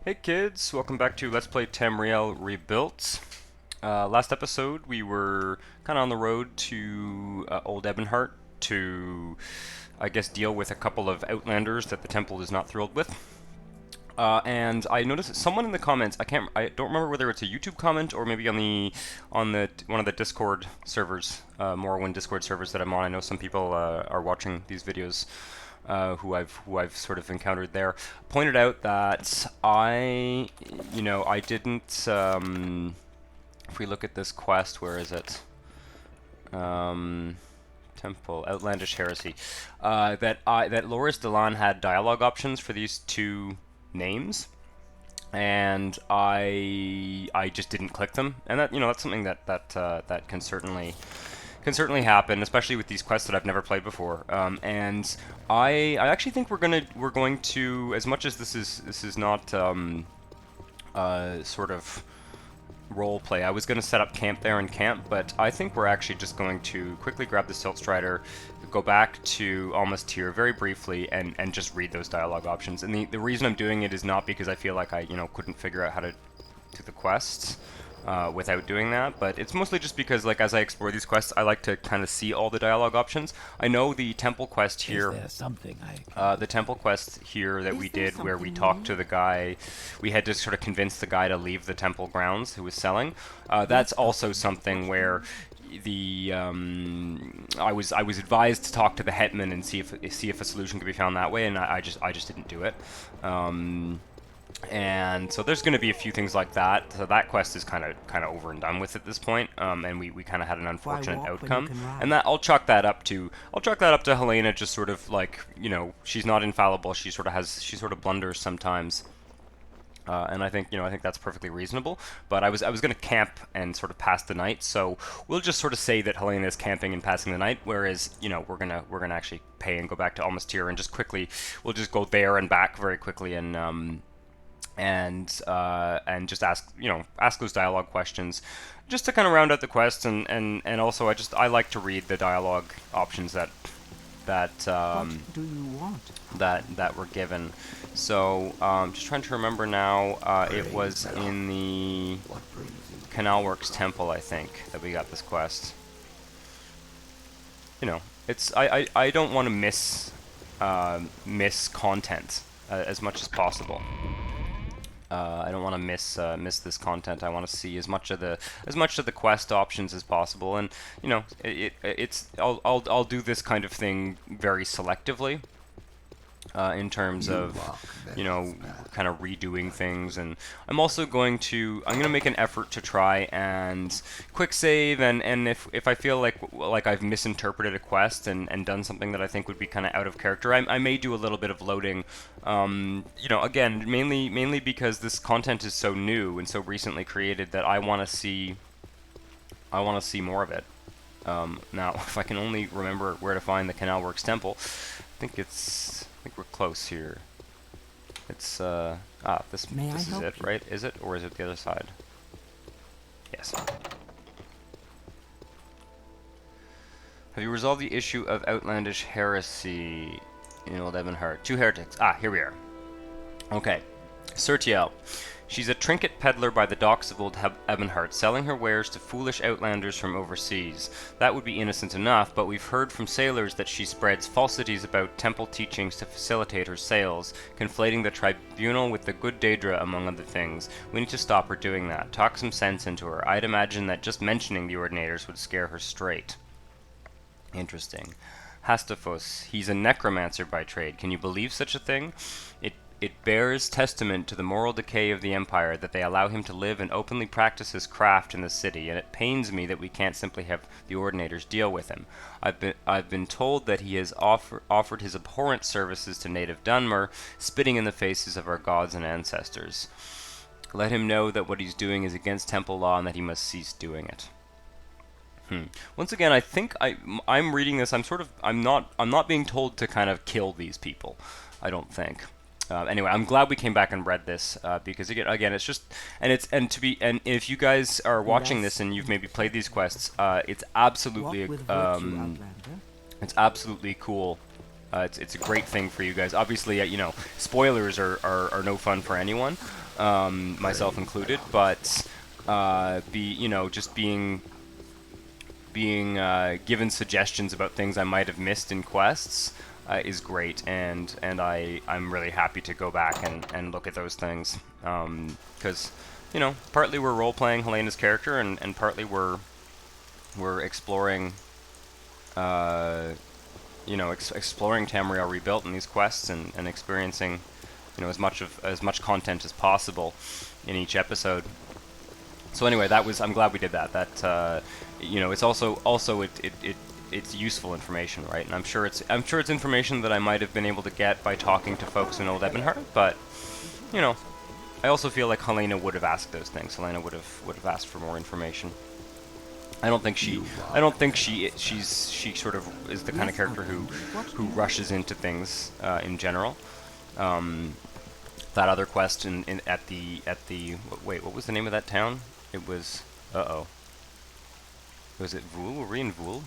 Hey kids, welcome back to Let's Play Tamriel Rebuilt. Last episode we were kind of on the road to Old Ebonheart to, I guess, deal with a couple of outlanders that the temple is not thrilled with. And I noticed that someone in the comments, I don't remember whether it's a YouTube comment or maybe on the one of the Discord servers, Morrowind Discord servers that I'm on. I know some people are watching these videos. Who I've sort of encountered there, pointed out that I didn't. If we look at this quest, where is it? Temple Outlandish Heresy. That Loris Delan had dialogue options for these two names, and I just didn't click them, and that's something that can certainly happen, especially with these quests that I've never played before. And I actually think we're going to, as much as this is not sort of role play. I was going to set up camp there and camp, but I think we're actually just going to quickly grab the Silt Strider, go back to Almost Here very briefly, and just read those dialogue options. And the reason I'm doing it is not because I feel like I couldn't figure out how to do the quests without doing that, but it's mostly just because, like, as I explore these quests, I like to kind of see all the dialogue options. I know the temple quest here. Is there something the temple quest here that we did, where we talked to the guy, we had to sort of convince the guy to leave the temple grounds who was selling. That's also something where the I was advised to talk to the hetman and see if a solution could be found that way, and I just didn't do it. And so there's going to be a few things like that. So that quest is kind of over and done with at this point, and we kind of had an unfortunate outcome. And that I'll chalk that up to Hlena, just sort of like, she's not infallible. She sort of blunders sometimes. And I think that's perfectly reasonable. But I was going to camp and sort of pass the night, so we'll just sort of say that Hlena is camping and passing the night, whereas we're gonna actually pay and go back to Almost Here, and just quickly we'll just go there and back very quickly, and just ask those dialogue questions, just to kind of round out the quest, and also I like to read the dialogue options that what do you want? that were given. So just trying to remember now, it was in the Canal Works Temple, I think, that we got this quest. It's I don't want to miss content as much as possible. I don't want to miss this content. I want to see as much of the quest options as possible, and I'll do this kind of thing very selectively. In terms of, kind of redoing things, and I'm also going to make an effort to try and quick save, and if I feel like I've misinterpreted a quest and done something that I think would be kind of out of character, I may do a little bit of loading. Again, mainly because this content is so new and so recently created that I want to see more of it. Now, if I can only remember where to find the Canal Works Temple, I think we're close here. It's this is it, right? Is it, or is it the other side? Yes. Have you resolved the issue of outlandish heresy in Old Ebonheart? 2 heretics. Here we are. Okay. Sertiel. She's a trinket peddler by the docks of Old Ebonheart, selling her wares to foolish outlanders from overseas. That would be innocent enough, but we've heard from sailors that she spreads falsities about temple teachings to facilitate her sales, conflating the Tribunal with the good Daedra, among other things. We need to stop her doing that. Talk some sense into her. I'd imagine that just mentioning the Ordinators would scare her straight. Interesting. Hastafos. He's a necromancer by trade. Can you believe such a thing? It bears testament to the moral decay of the Empire that they allow him to live and openly practice his craft in the city, and it pains me that we can't simply have the Ordinators deal with him. I've been told that he has offered his abhorrent services to native Dunmer, spitting in the faces of our gods and ancestors. Let him know that what he's doing is against temple law and that he must cease doing it. Once again, I think I'm reading this. I'm not being told to kind of kill these people. I don't think. Anyway, I'm glad we came back and read this, because again, it's just, and if you guys are watching this and you've maybe played these quests, it's absolutely cool. It's a great thing for you guys. Obviously, spoilers are no fun for anyone. myself included, but just being given suggestions about things I might have missed in quests is great, and I'm really happy to go back and look at those things, because partly we're role playing Helena's character, and partly we're exploring exploring Tamriel Rebuilt in these quests, and experiencing as much content as possible in each episode. So anyway, I'm glad we did that. That it's also it's useful information, right? And I'm sure it's information that I might have been able to get by talking to folks in Old Ebonheart, but I also feel like Hlena would have asked those things. Hlena would have asked for more information. I don't think she sort of is the kind of character who rushes into things in general. That other quest at the wait, what was the name of that town? It was was it Vul? Were we in Vul?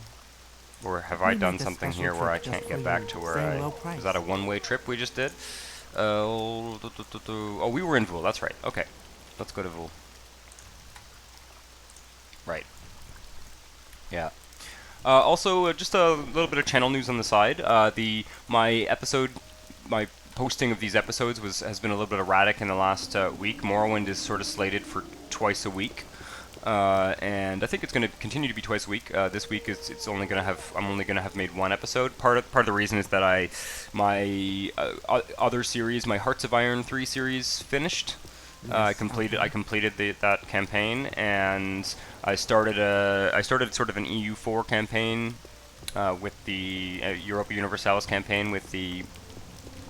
Or have I done something here where I can't get back to where was that a one-way trip we just did? Oh, we were in Vul, that's right. Okay, let's go to Vul. Right. Yeah. Also, just a little bit of channel news on the side. My posting of these episodes has been a little bit erratic in the last week. Morrowind is sort of slated for twice a week, and I think it's going to continue to be twice a week. This week I'm only going to have made one episode. Part of the reason is that my other series, my Hearts of Iron 3 series, finished. I completed that campaign, and I started sort of an EU4 campaign with the Europa Universalis campaign with the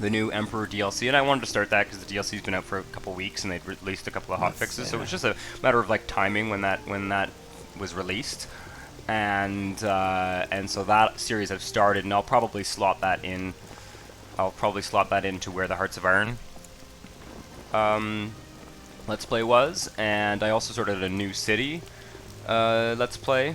new Emperor DLC, and I wanted to start that because the DLC's been out for a couple weeks and they'd released a couple of hotfixes, so it was just a matter of like timing when that was released, and so that series I've started, and I'll probably slot that into where the Hearts of Iron Let's Play was, and I also started a new city Let's Play.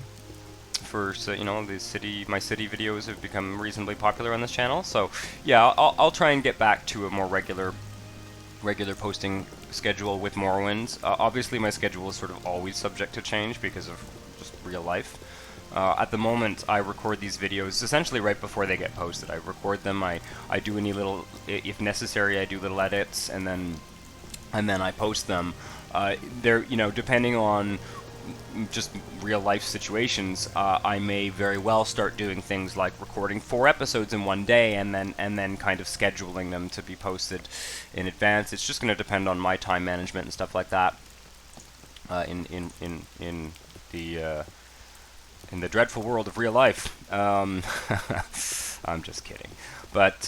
My city videos have become reasonably popular on this channel, so yeah, I'll try and get back to a more regular posting schedule with Morrowind. Obviously my schedule is sort of always subject to change because of just real life. At the moment, I record these videos essentially right before they get posted. I record them, I do any little, if necessary, I do little edits, and then I post them. They're, depending on just real life situations, I may very well start doing things like recording 4 episodes in one day and then kind of scheduling them to be posted in advance. It's just going to depend on my time management and stuff like that. In the dreadful world of real life. I'm just kidding. But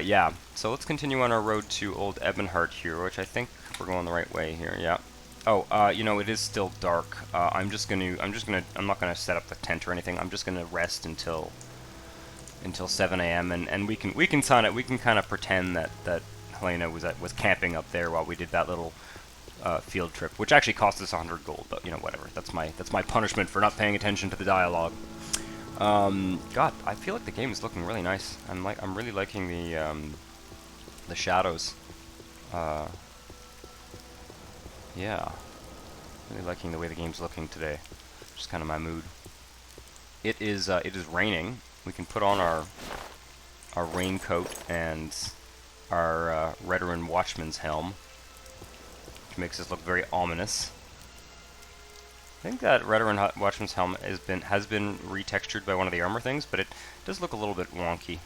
yeah. So let's continue on our road to Old Ebonheart here, which I think we're going the right way here. Yeah. Oh, it is still dark. I'm not gonna set up the tent or anything. I'm just gonna rest until 7 a.m. and we can kind of pretend that Hlena was camping up there while we did that little field trip, which actually cost us 100 gold. But whatever. That's my punishment for not paying attention to the dialogue. God, I feel like the game is looking really nice. I'm really liking the shadows. Yeah, really liking the way the game's looking today. Just kind of my mood. It is raining. We can put on our raincoat and our Veteran Watchman's helm, which makes us look very ominous. I think that Veteran Watchman's helm has been retextured by one of the armor things, but it does look a little bit wonky.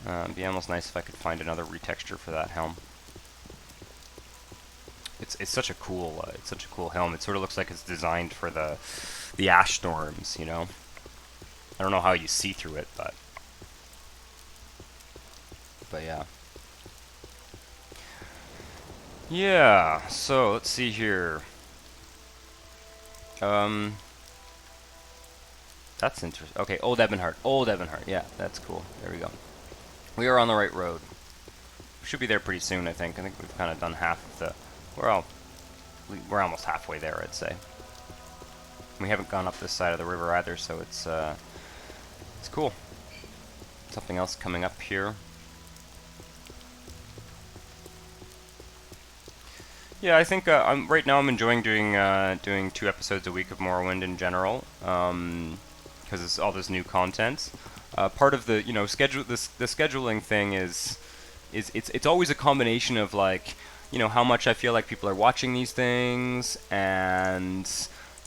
It'd be almost nice if I could find another retexture for that helm. It's such a cool helm. It sort of looks like it's designed for the ash storms, I don't know how you see through it, but yeah. Yeah, so let's see here. That's interesting. Okay, Old Ebonheart. Yeah, that's cool. There we go. We are on the right road. We should be there pretty soon, I think. I think we've kind of done half of the... We're almost halfway there, I'd say. We haven't gone up this side of the river either, so it's cool. Something else coming up here. Yeah, I think right now I'm enjoying doing 2 episodes a week of Morrowind in general, because it's all this new content. Part of the schedule the scheduling thing is it's always a combination of like how much I feel like people are watching these things and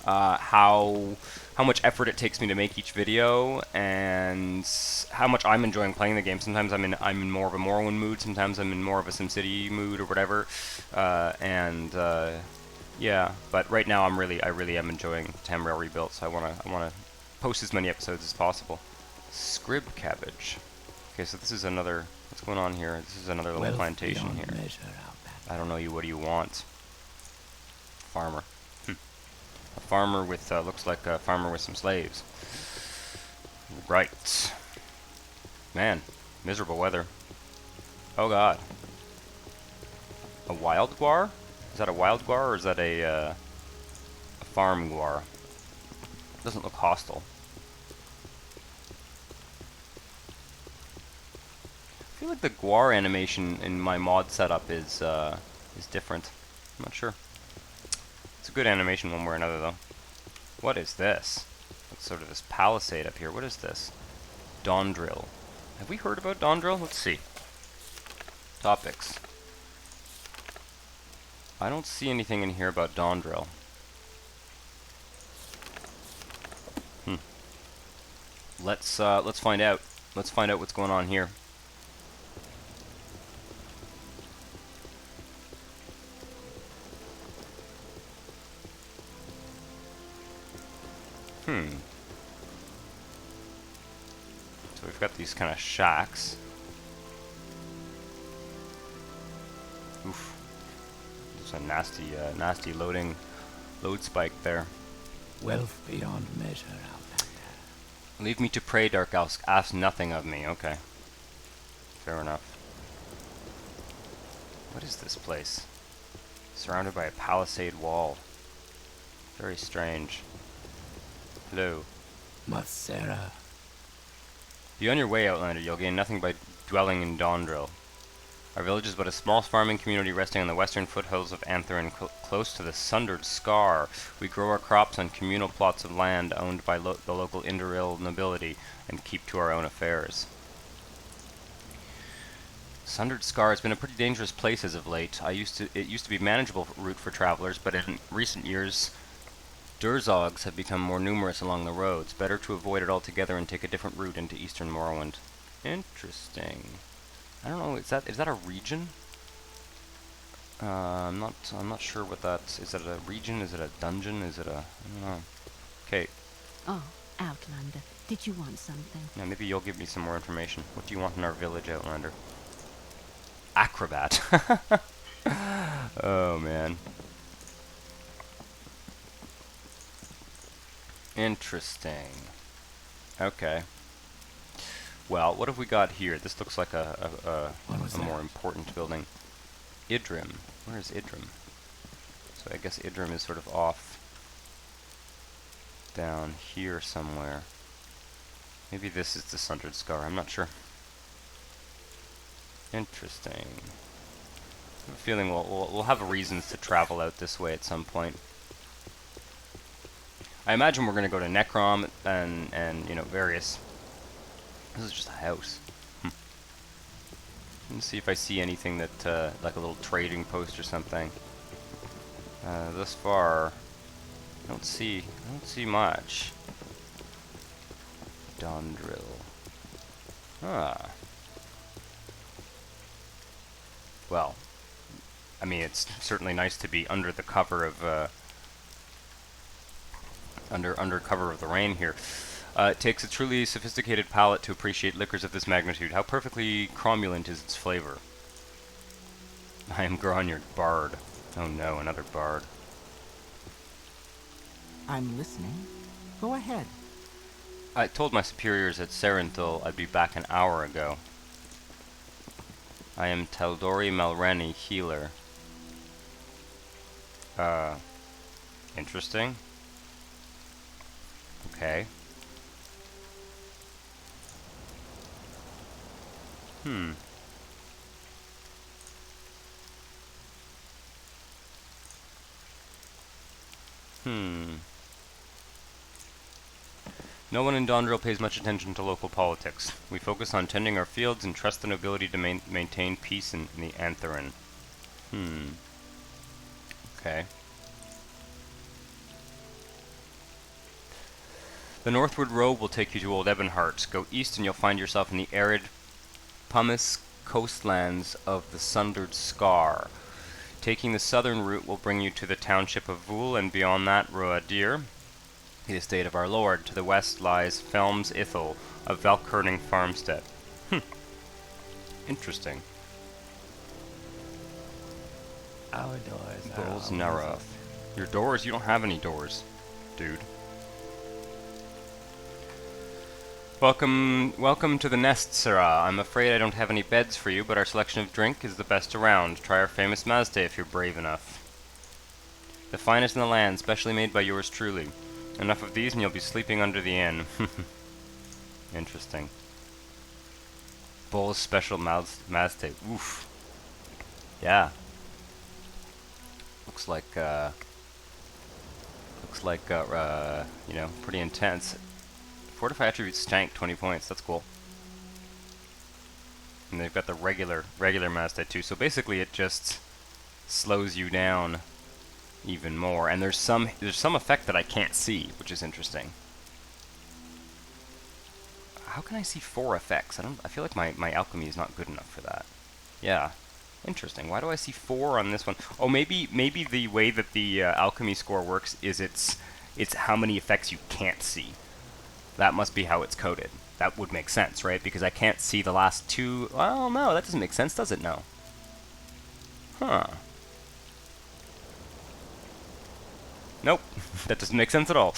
how much effort it takes me to make each video and how much I'm enjoying playing the game. Sometimes I'm in more of a Morrowind mood. Sometimes I'm in more of a SimCity mood or whatever. Yeah, but right now I really am enjoying Tamriel Rebuilt. So I wanna post as many episodes as possible. Scrib cabbage. Okay, so this is another. What's going on here? This is another little plantation here. I don't know you. What do you want? Farmer. A farmer with looks like a farmer with some slaves. Right. Man, miserable weather. Oh God. A wild guar? Is that a wild guar or is that a farm guar? Doesn't look hostile. I feel like the guar animation in my mod setup is different. I'm not sure. It's a good animation one way or another though. What is this? It's sort of this palisade up here. What is this? Dawndrail. Have we heard about Dawndrail? Let's see. Topics. I don't see anything in here about Dawndrail. Let's find out. Let's find out what's going on here. So we've got these kind of shacks. Oof. There's a nasty load spike there. Wealth beyond measure, Outlander. Leave me to pray, Dahrk. Ask nothing of me. Okay. Fair enough. What is this place? Surrounded by a palisade wall. Very strange. Hello. Mathera. Be on your way, Outlander. You'll gain nothing by dwelling in Dawndrail. Our village is but a small farming community resting on the western foothills of Aanthirin, close to the Sundered Scar. We grow our crops on communal plots of land owned by the local Indoril nobility and keep to our own affairs. Sundered Scar has been a pretty dangerous place as of late. It used to be a manageable route for travelers, but in recent years, Durzogs have become more numerous along the roads. Better to avoid it altogether and take a different route into eastern Morrowind. Interesting. I don't know. Is that a region? I'm not sure what that's. Is it a region? Is it a dungeon? Is it a? I don't know. Okay. Oh, Outlander, did you want something? Yeah, maybe you'll give me some more information. What do you want in our village, Outlander? Acrobat. Oh man. Interesting. Okay. Well, what have we got here? This looks like a more important building. Idrim. Where is Idrim? So I guess Idrim is sort of off down here somewhere. Maybe this is the Sundered Scar. I'm not sure. Interesting. I have a feeling we'll have reasons to travel out this way at some point. I imagine we're going to go to Necrom and various. This is just a house. Let me see if I see anything that like a little trading post or something. Thus far, I don't see much. Dawndrail. Ah. Well, I mean, it's certainly nice to be under the cover of under cover of the rain here. It takes a truly sophisticated palate to appreciate liquors of this magnitude. How perfectly cromulent is its flavor. I am Gronyard, bard. Oh no, another bard. I'm listening. Go ahead. I told my superiors at Serenthal I'd be back an hour ago. I am Teldori Malreni, healer. Interesting. Okay. No one in Dahrk pays much attention to local politics. We focus on tending our fields and trust the nobility to maintain peace in the Aanthirin. Okay. The northward road will take you to Old Ebonheart. Go east and you'll find yourself in the arid, pumice coastlands of the Sundered Scar. Taking the southern route will bring you to the township of Vul, and beyond that, Roadir, the estate of our lord. To the west lies Felms Ithel, a Valkerning farmstead. Interesting. Our doors are Bulls always Naroth. open. Your doors? You don't have any doors, dude. Welcome to the nest, Sarah. I'm afraid I don't have any beds for you, but our selection of drink is the best around. Try our famous Mazda if you're brave enough. The finest in the land, specially made by yours truly. Enough of these and you'll be sleeping under the inn. Interesting. Bull's special Mazda. Oof. Yeah. Looks like, you know, pretty intense. Fortify attributes stank, 20 points. That's cool. And they've got the regular Mazda too. So basically, it just slows you down even more. And there's some effect that I can't see, which is interesting. How can I see 4 effects? I feel like my alchemy is not good enough for that. Yeah. Interesting. Why do I see 4 on this one? Oh, maybe the way that the alchemy score works is it's how many effects you can't see. That must be how it's coded. That would make sense, right? Because I can't see the last 2. Well, no, that doesn't make sense, does it? No. Huh. Nope. That doesn't make sense at all.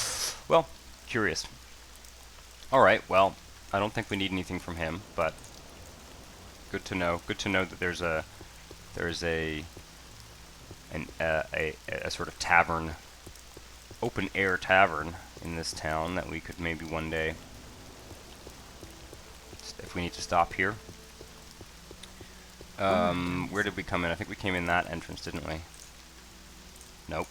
Well, curious. Alright, well, I don't think we need anything from him, but good to know. Good to know that there's a sort of tavern, open air tavern in this town that we could maybe one day, if we need to stop here. Where did we come in? I think we came in that entrance, didn't we? Nope.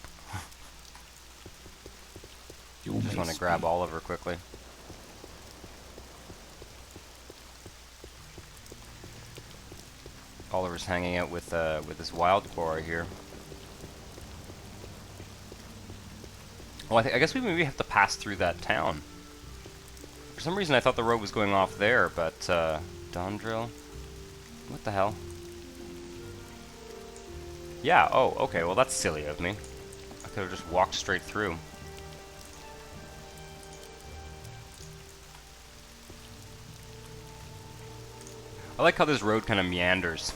Just want to grab Oliver quickly. Oliver's hanging out with this wild Guar here. Well, I guess we maybe have to pass through that town. For some reason, I thought the road was going off there, but Dondrill. What the hell? Yeah. Oh, okay. Well, that's silly of me. I could have just walked straight through. I like how this road kind of meanders.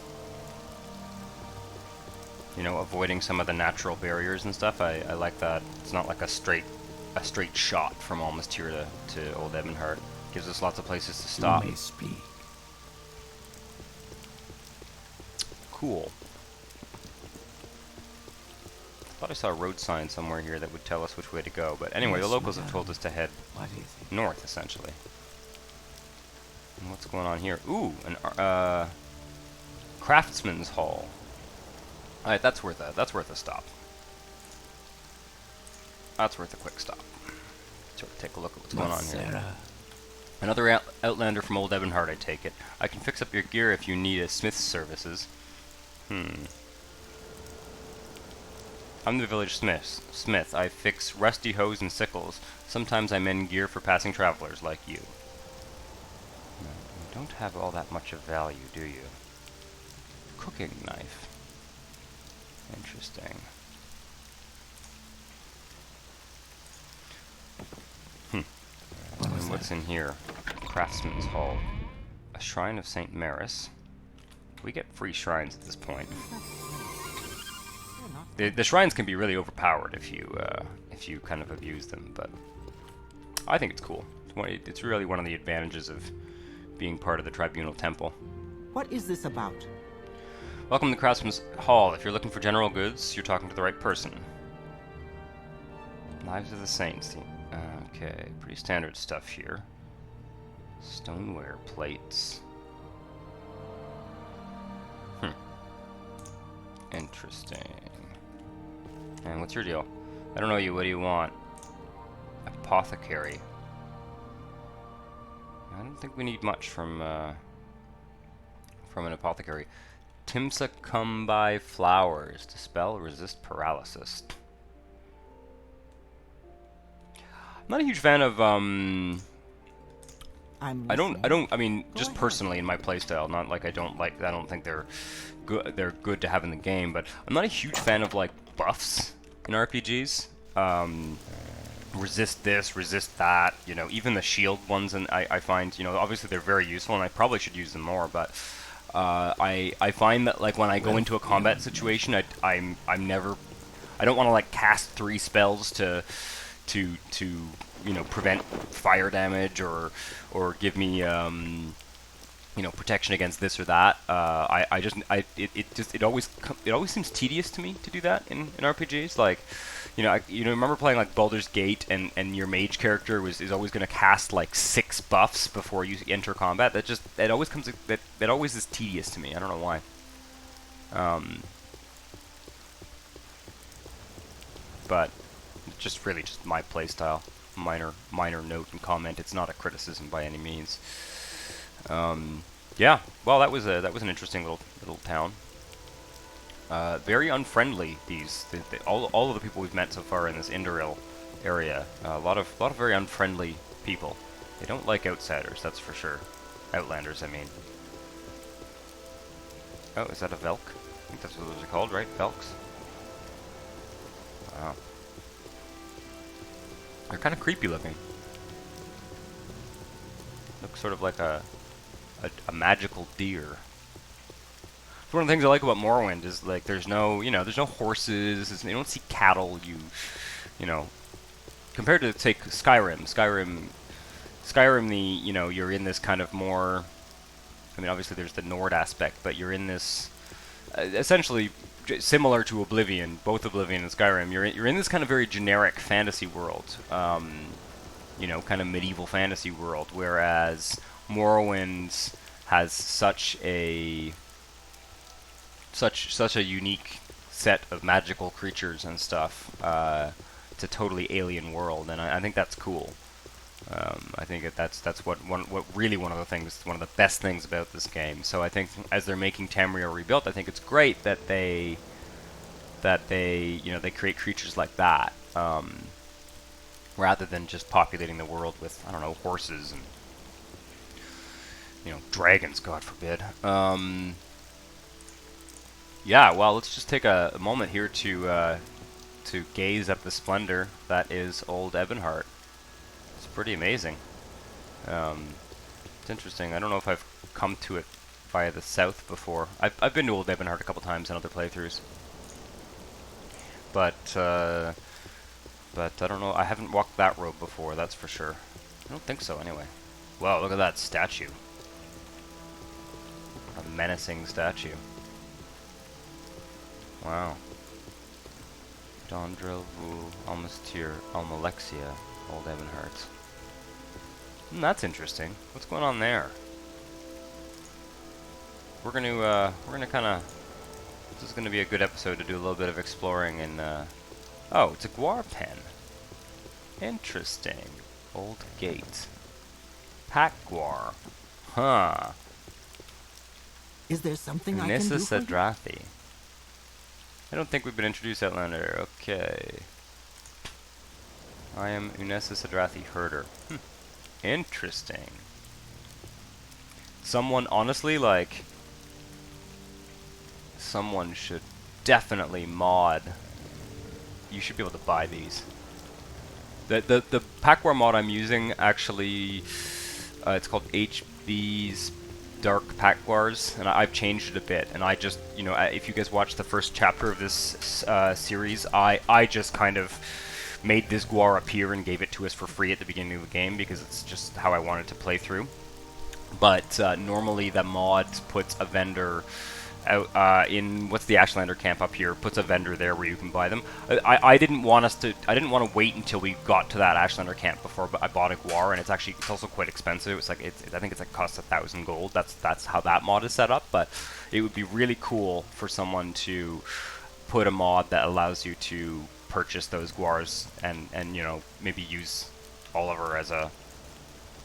You know, avoiding some of the natural barriers and stuff. I like that. It's not like a straight shot from almost here to Old Ebonheart. Gives us lots of places to stop. You may speak. Cool. Thought I saw a road sign somewhere here that would tell us which way to go. But anyway, the locals have told us to head north, essentially. And what's going on here? Ooh, an Craftsman's Hall. Alright, that's worth a stop. That's worth a quick stop. Sort of take a look at what's going on here. Another outlander from Old Ebonheart, I take it. I can fix up your gear if you need a smith's services. I'm the village smith. I fix rusty hoes and sickles. Sometimes I mend gear for passing travelers like you. You don't have all that much of value, do you? Cooking knife. Interesting. And what's in here? Craftsman's Hall. A shrine of St. Maris. We get free shrines at this point. The shrines can be really overpowered if you kind of abuse them, but I think it's cool. It's really one of the advantages of being part of the Tribunal Temple. What is this about? Welcome to Craftsman's Hall. If you're looking for general goods, you're talking to the right person. Lives of the Saints. Okay, pretty standard stuff here. Stoneware plates. Interesting. And what's your deal? I don't know you. What do you want? Apothecary. I don't think we need much from an apothecary. Timsa come by flowers. Dispel, resist paralysis. I'm not a huge fan of I mean, just personally in my playstyle, not like I don't think they're good to have in the game, but I'm not a huge fan of like buffs in RPGs. Resist this, resist that, you know, even the shield ones, and I find, you know, obviously they're very useful and I probably should use them more, but I find that like when I go into a combat situation, I don't want to like cast 3 spells to you know, prevent fire damage or give me you know, protection against this or that. It always seems tedious to me to do that in RPGs. Like, you know, I remember playing like Baldur's Gate, and your mage character is always going to cast like 6 buffs before you enter combat. That always is tedious to me. I don't know why. But just really just my playstyle. Minor note and comment. It's not a criticism by any means. Yeah. Well, that was an interesting little town. Very unfriendly. All of the people we've met so far in this Indoril area. A lot of very unfriendly people. They don't like outsiders. That's for sure. Outlanders, I mean. Oh, is that a Velk? I think that's what those are called, right? Velks. Wow. They're kind of creepy looking. Looks sort of like a magical deer. One of the things I like about Morrowind is like there's no horses. You don't see cattle. You know, compared to say Skyrim, you're in this kind of more. I mean, obviously there's the Nord aspect, but you're in this essentially similar to Oblivion, both Oblivion and Skyrim. You're in this kind of very generic fantasy world, you know, kind of medieval fantasy world, whereas Morrowind has such a unique set of magical creatures and stuff. It's a totally alien world, and I think that's cool. I think that's what really one of the best things about this game. So I think as they're making Tamriel Rebuilt, I think it's great that they create creatures like that, rather than just populating the world with, I don't know, horses and, you know, dragons, God forbid. Yeah, well, let's just take a moment here to gaze at the splendor that is Old Ebonheart. It's pretty amazing. It's interesting. I don't know if I've come to it via the south before. I've been to Old Ebonheart a couple times in other playthroughs, but I don't know. I haven't walked that road before. That's for sure. I don't think so, anyway. Wow, look at that statue. A menacing statue. Wow. Dondril Vu Almastir Almalexia, Old Ebonheart. That's interesting. What's going on there? We're gonna kind of. This is gonna be a good episode to do a little bit of exploring in. Oh, it's a Guar pen. Interesting. Old gate. Pack Guar. Huh. Is there something I can do for you? Sadrathi. I don't think we've been introduced, Outlander. Okay. I am Unessa Sadrathi Herder. Interesting. Someone, honestly, like... Someone should definitely mod. You should be able to buy these. The Pack War mod I'm using, actually... it's called HB's Dahrk Pack Wars, and I've changed it a bit, and I just, you know, if you guys watched the first chapter of this series, I just kind of made this Guar appear and gave it to us for free at the beginning of the game, because it's just how I wanted to play through. But normally the mod puts a vendor out in, what's the Ashlander camp up here, puts a vendor there where you can buy them. I didn't want to wait until we got to that Ashlander camp before I bought a Guar, and it's also quite expensive. It's like I think it's like costs 1,000 gold. That's how that mod is set up. But it would be really cool for someone to put a mod that allows you to purchase those Guars and you know, maybe use Oliver as a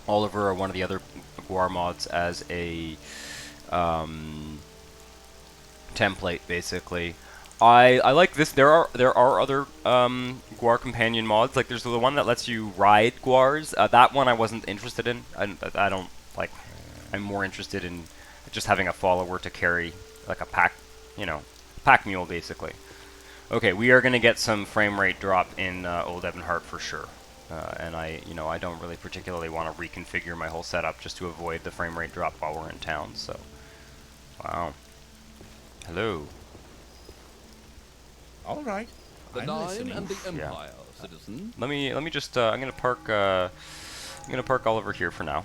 Oliver or one of the other Guar mods as a template, basically. I like this. There are other Guar companion mods. Like there's the one that lets you ride Guars. That one I wasn't interested in. I don't like. I'm more interested in just having a follower to carry, like a pack, you know, pack mule basically. Okay, we are gonna get some frame rate drop in Old Ebonheart for sure. And I don't really particularly want to reconfigure my whole setup just to avoid the frame rate drop while we're in town. So, wow. Hello. All right. The Nine and the Empire, citizen. Let me just I'm gonna park Oliver here for now.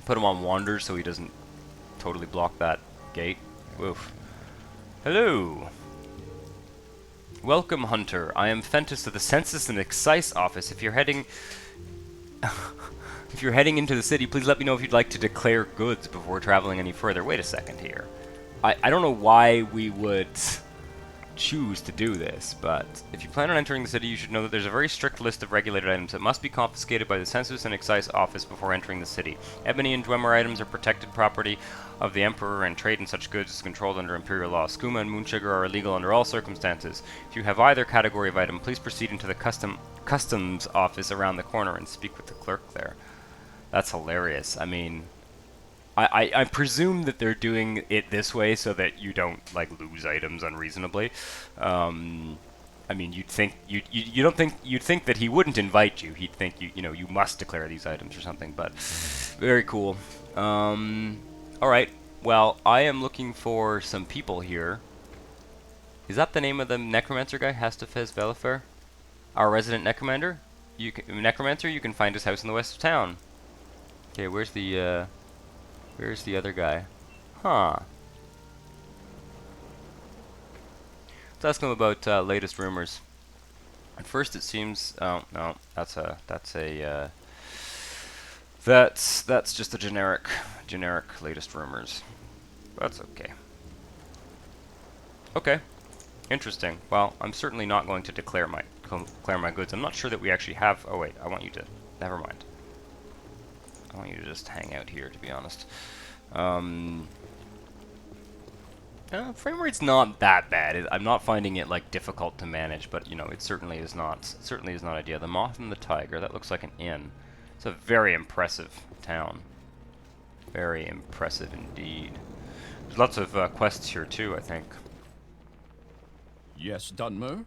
Put him on wander so he doesn't totally block that gate. Woof. Hello. Welcome, Hunter. I am Fentus of the Census and Excise Office. If you're heading into the city, please let me know if you'd like to declare goods before traveling any further. Wait a second here. I don't know why we would choose to do this, but if you plan on entering the city, you should know that there's a very strict list of regulated items that must be confiscated by the Census and Excise Office before entering the city. Ebony and Dwemer items are protected property of the Emperor, and trade in such goods is controlled under Imperial law. Skooma and moonsugar are illegal under all circumstances. If you have either category of item, please proceed into the customs office around the corner and speak with the clerk there. That's hilarious. I mean, I presume that they're doing it this way so that you don't like lose items unreasonably. I mean, you'd think you'd think that he wouldn't invite you. He'd think you must declare these items or something. But very cool. All right. Well, I am looking for some people here. Is that the name of the necromancer guy, Hastafez Velifer? Our resident necromancer? Necromancer, you can find his house in the west of town. Okay, where's the other guy? Huh. Let's ask him about latest rumors. At first it seems... Oh, no. That's just a generic latest rumors. That's okay. Okay. Interesting. Well, I'm certainly not going to declare my goods. I'm not sure that we actually have... Oh, wait. I want you to... Never mind. I want you to just hang out here, to be honest. Frame rate's not that bad. I'm not finding it like difficult to manage, but it certainly is not ideal. The Moth and the Tiger. That looks like an inn. It's a very impressive town. Very impressive indeed. There's lots of quests here too, I think. Yes, Dunmer.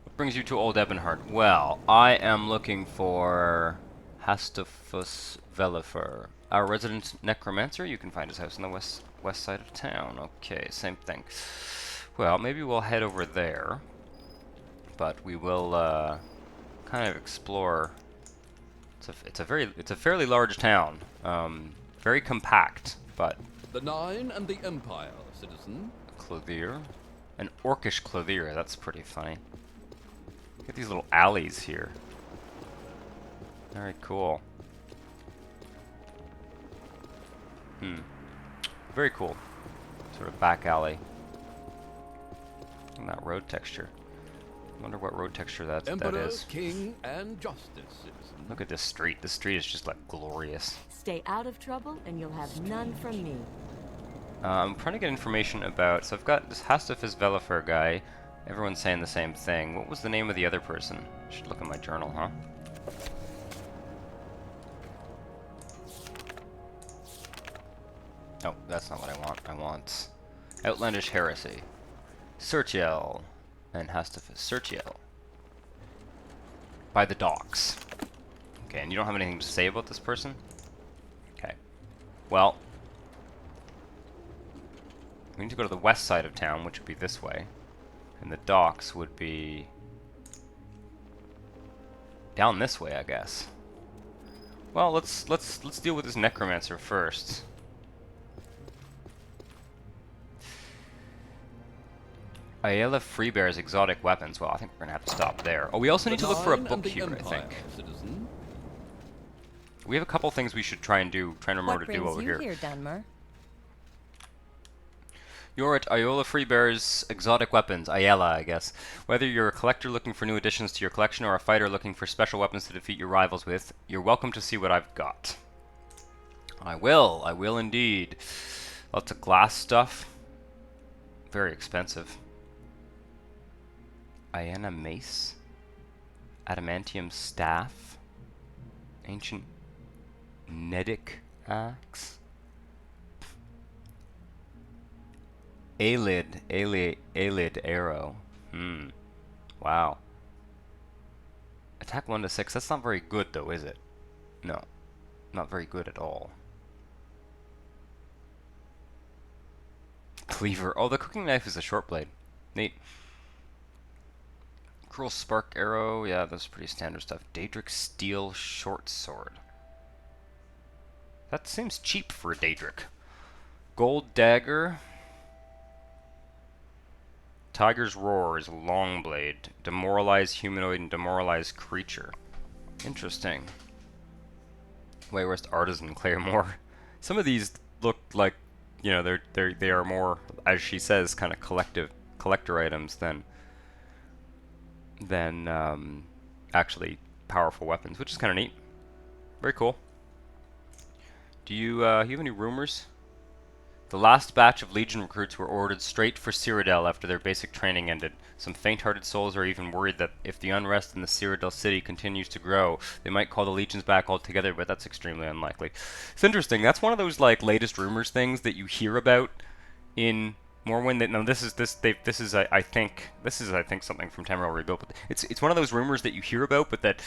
What brings you to Old Ebonheart? Well, I am looking for Hastafus Velifer, our resident necromancer. You can find his house on the west side of town. Okay, same thing. Well, maybe we'll head over there, but we will kind of explore. It's a fairly large town, very compact, but the Nine and the Empire, citizen. Clothier, an orcish clothier. That's pretty funny. Look at these little alleys here. Very cool. Very cool. Sort of back alley. And that road texture. I wonder what road texture that is. King, and justice, citizen. Look at this street. This street is just like glorious. Stay out of trouble and you'll have none from me. I'm trying to get information about... So I've got this Hastafus Velifer guy. Everyone's saying the same thing. What was the name of the other person? I should look at my journal, huh? Oh, that's not what I want. I want Outlandish Heresy. Sertiel and Hastafus. Sertiel. By the docks. Okay, and you don't have anything to say about this person? Okay. Well, we need to go to the west side of town, which would be this way. And the docks would be down this way, I guess. Well, let's deal with this necromancer first. Ayala Freebear's exotic weapons. Well, I think we're gonna have to stop there. Oh, we also need to look for a bookkeeper, I think. Citizen. We have a couple things we should try and remember to do over here. What brings you here, Dunmer? You're at Iola Freebear's Exotic Weapons, Ayala, I guess. Whether you're a collector looking for new additions to your collection or a fighter looking for special weapons to defeat your rivals with, you're welcome to see what I've got. I will indeed. Lots of glass stuff. Very expensive. Iana Mace. Adamantium Staff. Ancient Nedic Axe. Alid Arrow. Wow. Attack 1 to 6. That's not very good though, is it? No. Not very good at all. Cleaver. Oh, the cooking knife is a short blade. Neat. Cruel Spark Arrow. Yeah, that's pretty standard stuff. Daedric Steel Short Sword. That seems cheap for a Daedric. Gold Dagger. Tiger's Roar is a long blade. Demoralized humanoid and demoralized creature. Interesting. Wayrest Artisan Claymore. Some of these look like, you know, they are more, as she says, kind of collector items than actually powerful weapons, which is kind of neat. Very cool. Do you have any rumors? The last batch of Legion recruits were ordered straight for Cyrodiil after their basic training ended. Some faint-hearted souls are even worried that if the unrest in the Cyrodiil city continues to grow, they might call the Legions back altogether, but that's extremely unlikely. It's interesting. That's one of those like latest rumors things that you hear about in Morrowind. That, no, this is I think something from Tamriel Rebuilt. But it's one of those rumors that you hear about, but that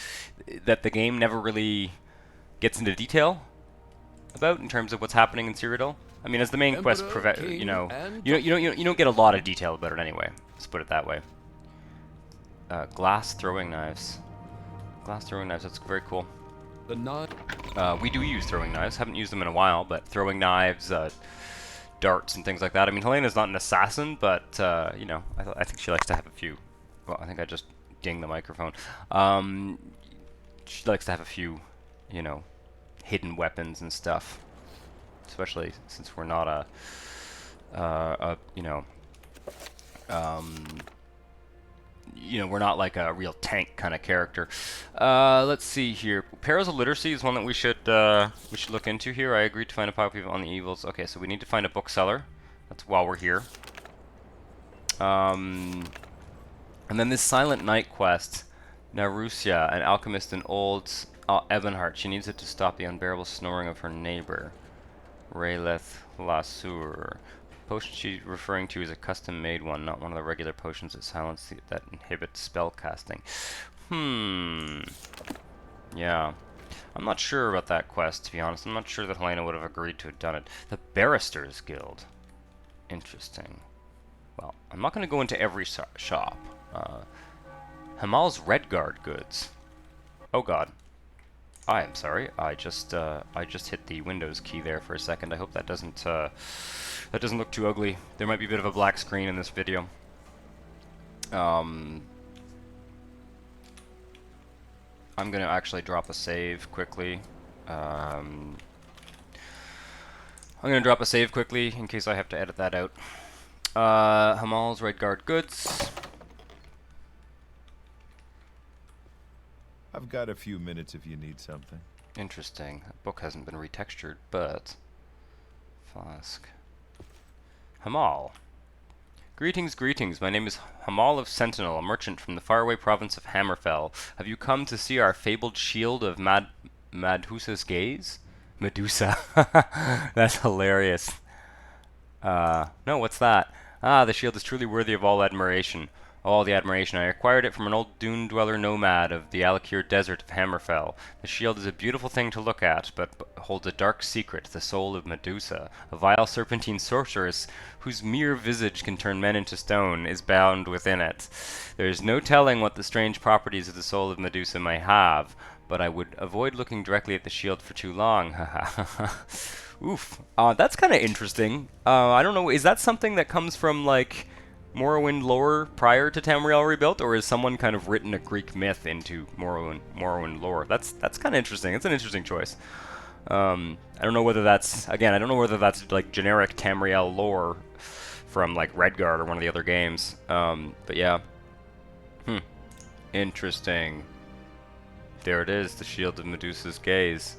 the game never really gets into detail about in terms of what's happening in Cyrodiil. I mean, as the main quest, you don't get a lot of detail about it anyway. Let's put it that way. Glass throwing knives. Glass throwing knives. That's very cool. We do use throwing knives. Haven't used them in a while, but throwing knives, darts, and things like that. I mean, Hlena's not an assassin, but you know, I think she likes to have a few. Well, I think I just dinged the microphone. She likes to have a few, you know, hidden weapons and stuff. Especially since we're not we're not like a real tank kind of character. Let's see here. Perils of Literacy is one that we should look into here. I agreed to find a copy on the evils. Okay, so we need to find a bookseller. That's while we're here. And then this Silent Night quest. Narusia, an alchemist in Old Ebonheart. She needs it to stop the unbearable snoring of her neighbor. Rayleth Lasur. Potion she's referring to is a custom-made one, not one of the regular potions that inhibit spell casting. Yeah. I'm not sure about that quest, to be honest. I'm not sure that Hlena would have agreed to have done it. The Barristers Guild. Interesting. Well, I'm not going to go into every shop. Hamal's Redguard goods. Oh god. I am sorry. I just hit the Windows key there for a second. I hope that doesn't look too ugly. There might be a bit of a black screen in this video. I'm gonna actually drop a save quickly. I'm gonna drop a save quickly in case I have to edit that out. Hamal's Redguard goods. I've got a few minutes if you need something. Interesting. That book hasn't been retextured, but... Flask. Hamal. Greetings, greetings. My name is Hamal of Sentinel, a merchant from the faraway province of Hammerfell. Have you come to see our fabled shield of Medusa's gaze? Medusa. That's hilarious. No, what's that? Ah, the shield is truly worthy of all admiration. All the admiration. I acquired it from an old dune dweller nomad of the Alakir desert of Hammerfell. The shield is a beautiful thing to look at, but holds a dark secret, the soul of Medusa. A vile serpentine sorceress, whose mere visage can turn men into stone, is bound within it. There is no telling what the strange properties of the soul of Medusa may have, but I would avoid looking directly at the shield for too long. Oof. That's kind of interesting. I don't know, is that something that comes from, like, Morrowind lore prior to Tamriel Rebuilt, or is someone kind of written a Greek myth into Morrowind lore? That's kind of interesting. It's an interesting choice. I don't know whether that's, again, I don't know whether that's like generic Tamriel lore from like Redguard or one of the other games. But yeah. Interesting. There it is, the Shield of Medusa's gaze.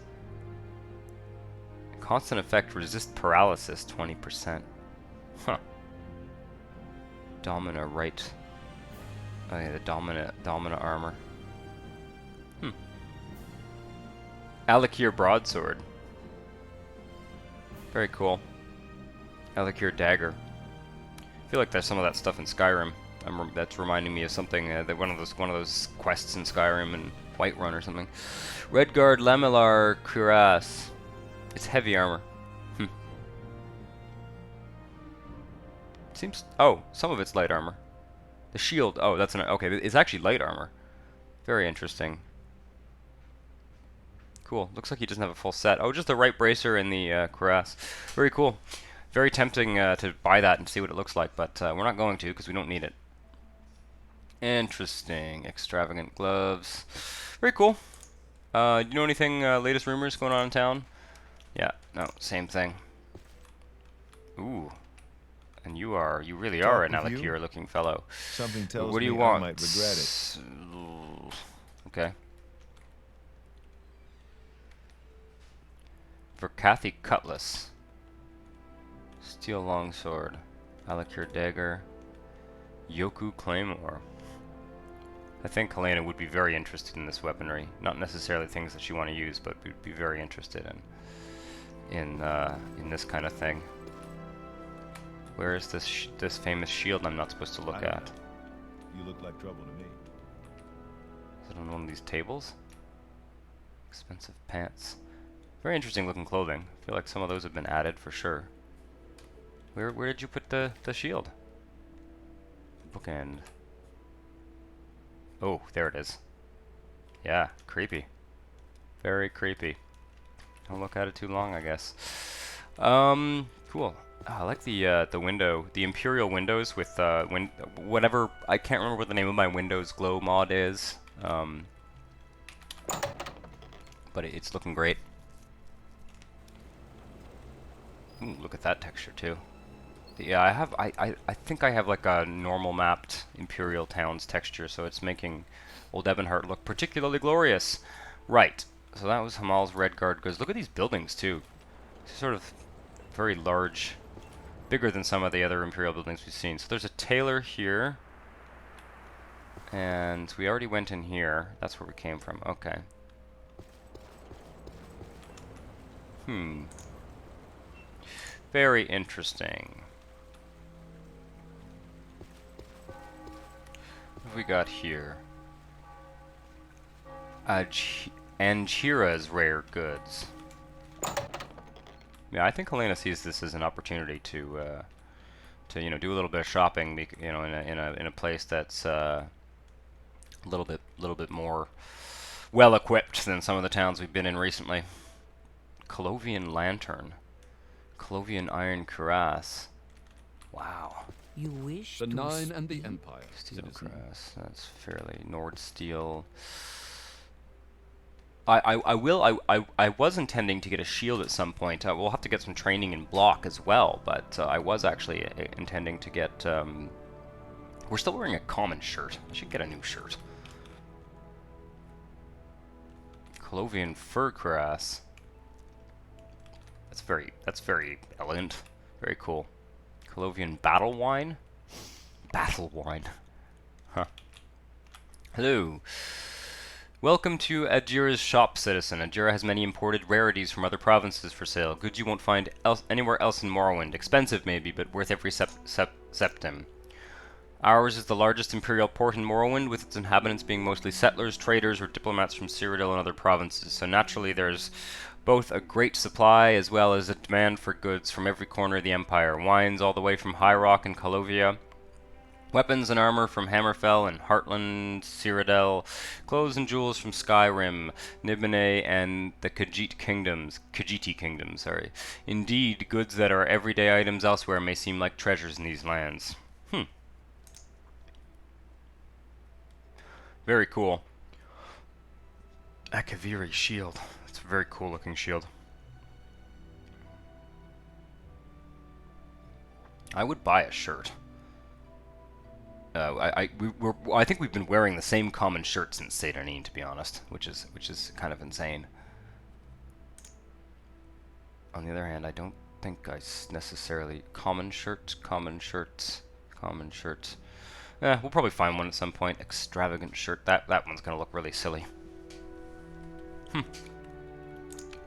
Constant effect, resist paralysis 20%. Huh. Domina right. Oh yeah, the Domina armor. Alakir broadsword. Very cool. Alakir dagger. I feel like there's some of that stuff in Skyrim. That's reminding me of something that one of those quests in Skyrim and Whiterun or something. Redguard Lamellar Cuirass. It's heavy armor. Seems. Oh, some of it's light armor. The shield. Oh, that's okay. It's actually light armor. Very interesting. Cool. Looks like he doesn't have a full set. Oh, just the right bracer and the cuirass. Very cool. Very tempting to buy that and see what it looks like, but we're not going to because we don't need it. Interesting. Extravagant gloves. Very cool. Do you know anything, latest rumors going on in town? Yeah, no, same thing. Ooh. And you really are an Alakir looking fellow. Something tells what do you me want? I might regret it. Okay. Verkathi Cutlass. Steel Longsword. Alakir Dagger. Yoku Claymore. I think Hlena would be very interested in this weaponry. Not necessarily things that she want to use, but would be very interested in this kind of thing. Where is this famous shield I'm not supposed to look at? You look like trouble to me. Is it on one of these tables? Expensive pants. Very interesting looking clothing. I feel like some of those have been added for sure. Where did you put the shield? Bookend. Oh, there it is. Yeah, creepy. Very creepy. Don't look at it too long, I guess. Cool. Oh, I like the window, the Imperial windows with whatever. I can't remember what the name of my Windows Glow mod is. But it's looking great. Ooh, look at that texture too. Yeah, I think I have like a normal mapped Imperial Towns texture, so it's making Old Ebonheart look particularly glorious. Right. So that was Hamal's Redguard goods. Look at these buildings too. Sort of very large, bigger than some of the other Imperial buildings we've seen. So there's a tailor here, and we already went in here. That's where we came from. Okay. Very interesting. What have we got here? Anchira's rare goods. Yeah, I think Hlena sees this as an opportunity to do a little bit of shopping, in a place that's a little bit more well equipped than some of the towns we've been in recently. Colovian lantern, Colovian iron cuirass. Wow. You wish The to Nine and the speak? Empire, Steel citizen. cuirass. That's fairly Nord steel. I was intending to get a shield at some point. We'll have to get some training in block as well, but I was actually intending to get. We're still wearing a common shirt. I should get a new shirt. Colovian fur cuirass. That's very elegant. Very cool. Colovian battle wine. Battle wine. Huh. Hello. Welcome to Ajira's shop, citizen. Ajira has many imported rarities from other provinces for sale. Goods you won't find anywhere else in Morrowind. Expensive maybe, but worth every septim. Ours is the largest imperial port in Morrowind, with its inhabitants being mostly settlers, traders, or diplomats from Cyrodiil and other provinces. So naturally there's both a great supply as well as a demand for goods from every corner of the Empire. Wines all the way from High Rock and Calovia. Weapons and armor from Hammerfell and Heartland, Cyrodiil, clothes and jewels from Skyrim, Nibene, and the Khajiit kingdoms. Indeed, goods that are everyday items elsewhere may seem like treasures in these lands. Very cool. Akaviri shield. It's a very cool looking shield. I would buy a shirt. I think we've been wearing the same common shirt since Seydarnine, to be honest, which is kind of insane. On the other hand, I don't think necessarily common shirts. We'll probably find one at some point. Extravagant shirt. That one's gonna look really silly.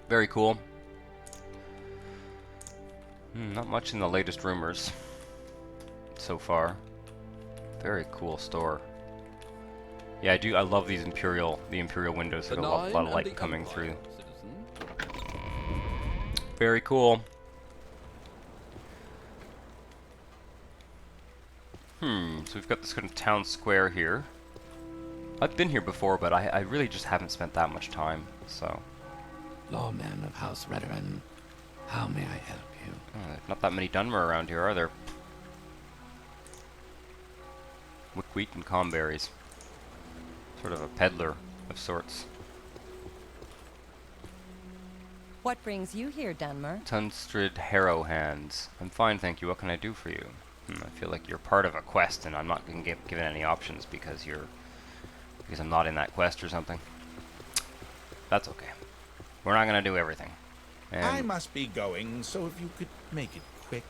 Very cool. Not much in the latest rumors so far. Very cool store. Yeah, I love these the Imperial windows. There's a lot of light coming through. Very cool. So we've got this kind of town square here. I've been here before, but I really just haven't spent that much time, so. Lawman of House Redoran, how may I help you? Not that many Dunmer around here, are there? Wheat and comberries. Sort of a peddler of sorts. What brings you here, Dunmer? Tunstrid Harrow Hands. I'm fine, thank you. What can I do for you? I feel like you're part of a quest, and I'm not going to get given any options because I'm not in that quest or something. That's okay. We're not going to do everything. And I must be going, so if you could make it quick.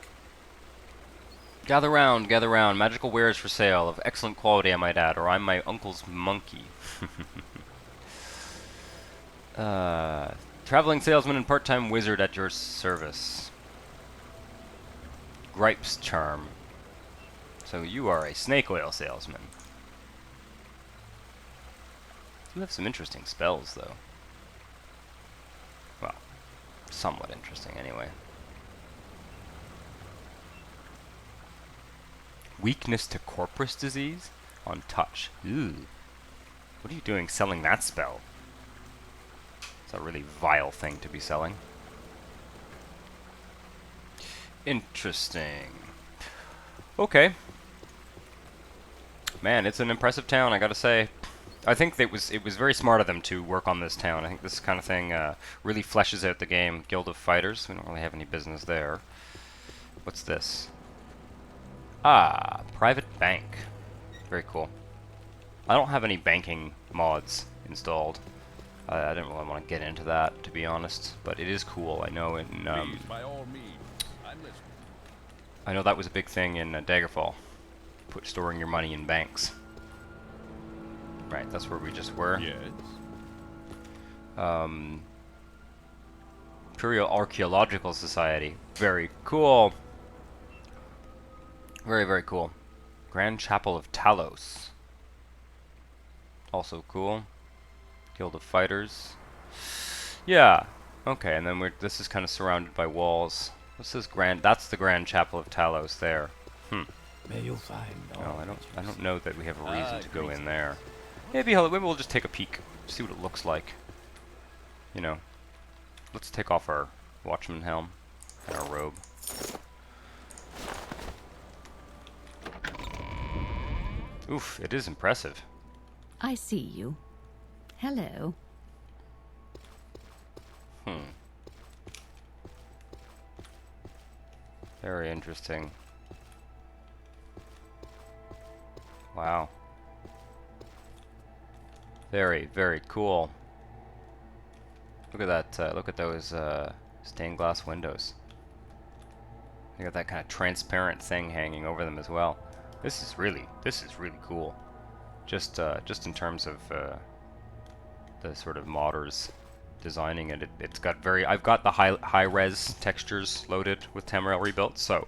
Gather round, gather round. Magical wares for sale, of excellent quality, I might add, or I'm my uncle's monkey. Traveling salesman and part-time wizard at your service. Gripes charm. So you are a snake oil salesman. You have some interesting spells, though. Well, somewhat interesting, anyway. Weakness to corpus disease? On touch. Ooh. What are you doing selling that spell? It's a really vile thing to be selling. Interesting. Okay. Man, it's an impressive town, I gotta say. I think it was very smart of them to work on this town. I think this kind of thing really fleshes out the game. Guild of Fighters. We don't really have any business there. What's this? Ah, private bank. Very cool. I don't have any banking mods installed. I didn't really want to get into that, to be honest, but it is cool. I know in by all means, I'm listening. I know that was a big thing in Daggerfall. Storing your money in banks. Right, that's where we just were. Yes. Imperial Archaeological Society. Very cool. Very, very cool. Grand Chapel of Talos. Also cool. Guild of Fighters. Yeah. Okay, and then this is kind of surrounded by walls. What's this grand? That's the Grand Chapel of Talos there. May you find No, I don't know that we have a reason to go in there. Maybe we'll just take a peek, see what it looks like. You know, let's take off our Watchman helm and our robe. Oof, it is impressive. I see you. Hello. Very interesting. Wow. Very, very cool. Look at that, look at those stained glass windows. They got that kind of transparent thing hanging over them as well. This is really cool. Just in terms of the sort of modders designing it. It's got I've got the high-res textures loaded with Tamriel Rebuilt, so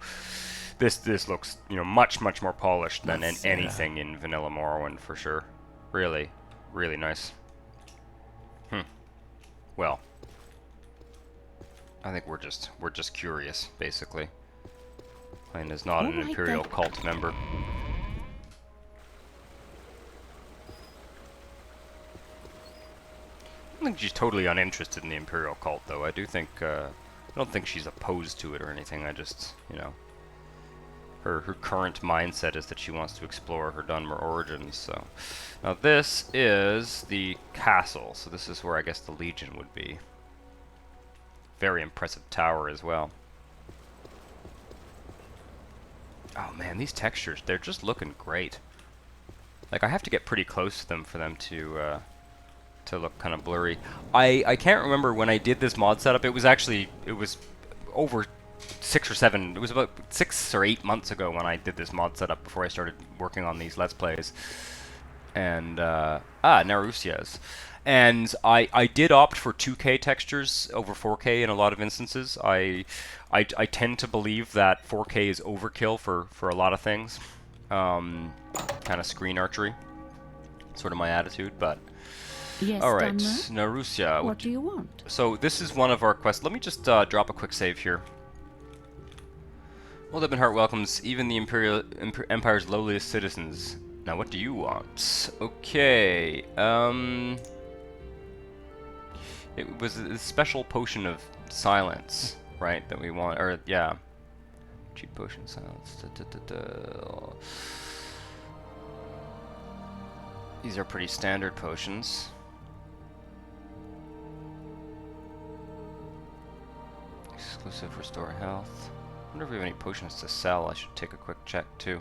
this looks, you know, much more polished than anything in vanilla Morrowind for sure. Really, really nice. Well, I think we're just curious, basically. Hlena's not an Imperial cult member. I don't think she's totally uninterested in the Imperial cult, though. I do think, I don't think she's opposed to it or anything. I just, you know, her current mindset is that she wants to explore her Dunmer origins, so. Now this is the castle, so this is where I guess the Legion would be. Very impressive tower as well. Oh man, these textures, they're just looking great. Like, I have to get pretty close to them for them to look kind of blurry. I can't remember when I did this mod setup. It was over 6 or 7. It was about 6 or 8 months ago when I did this mod setup before I started working on these Let's Plays. And, Narusias. And I did opt for 2K textures over 4K in a lot of instances. I tend to believe that 4K is overkill for a lot of things. Kind of screen archery. Sort of my attitude, but... Yes, Alright, Dunmer? Narusia. What do you want? So this is one of our quests. Let me just drop a quick save here. Old Ebonheart welcomes even the Empire's lowliest citizens. Now what do you want? Okay, it was a special potion of silence, right, that we want, or, yeah. Cheap potion of silence. These are pretty standard potions. Exclusive restore health. I wonder if we have any potions to sell. I should take a quick check too.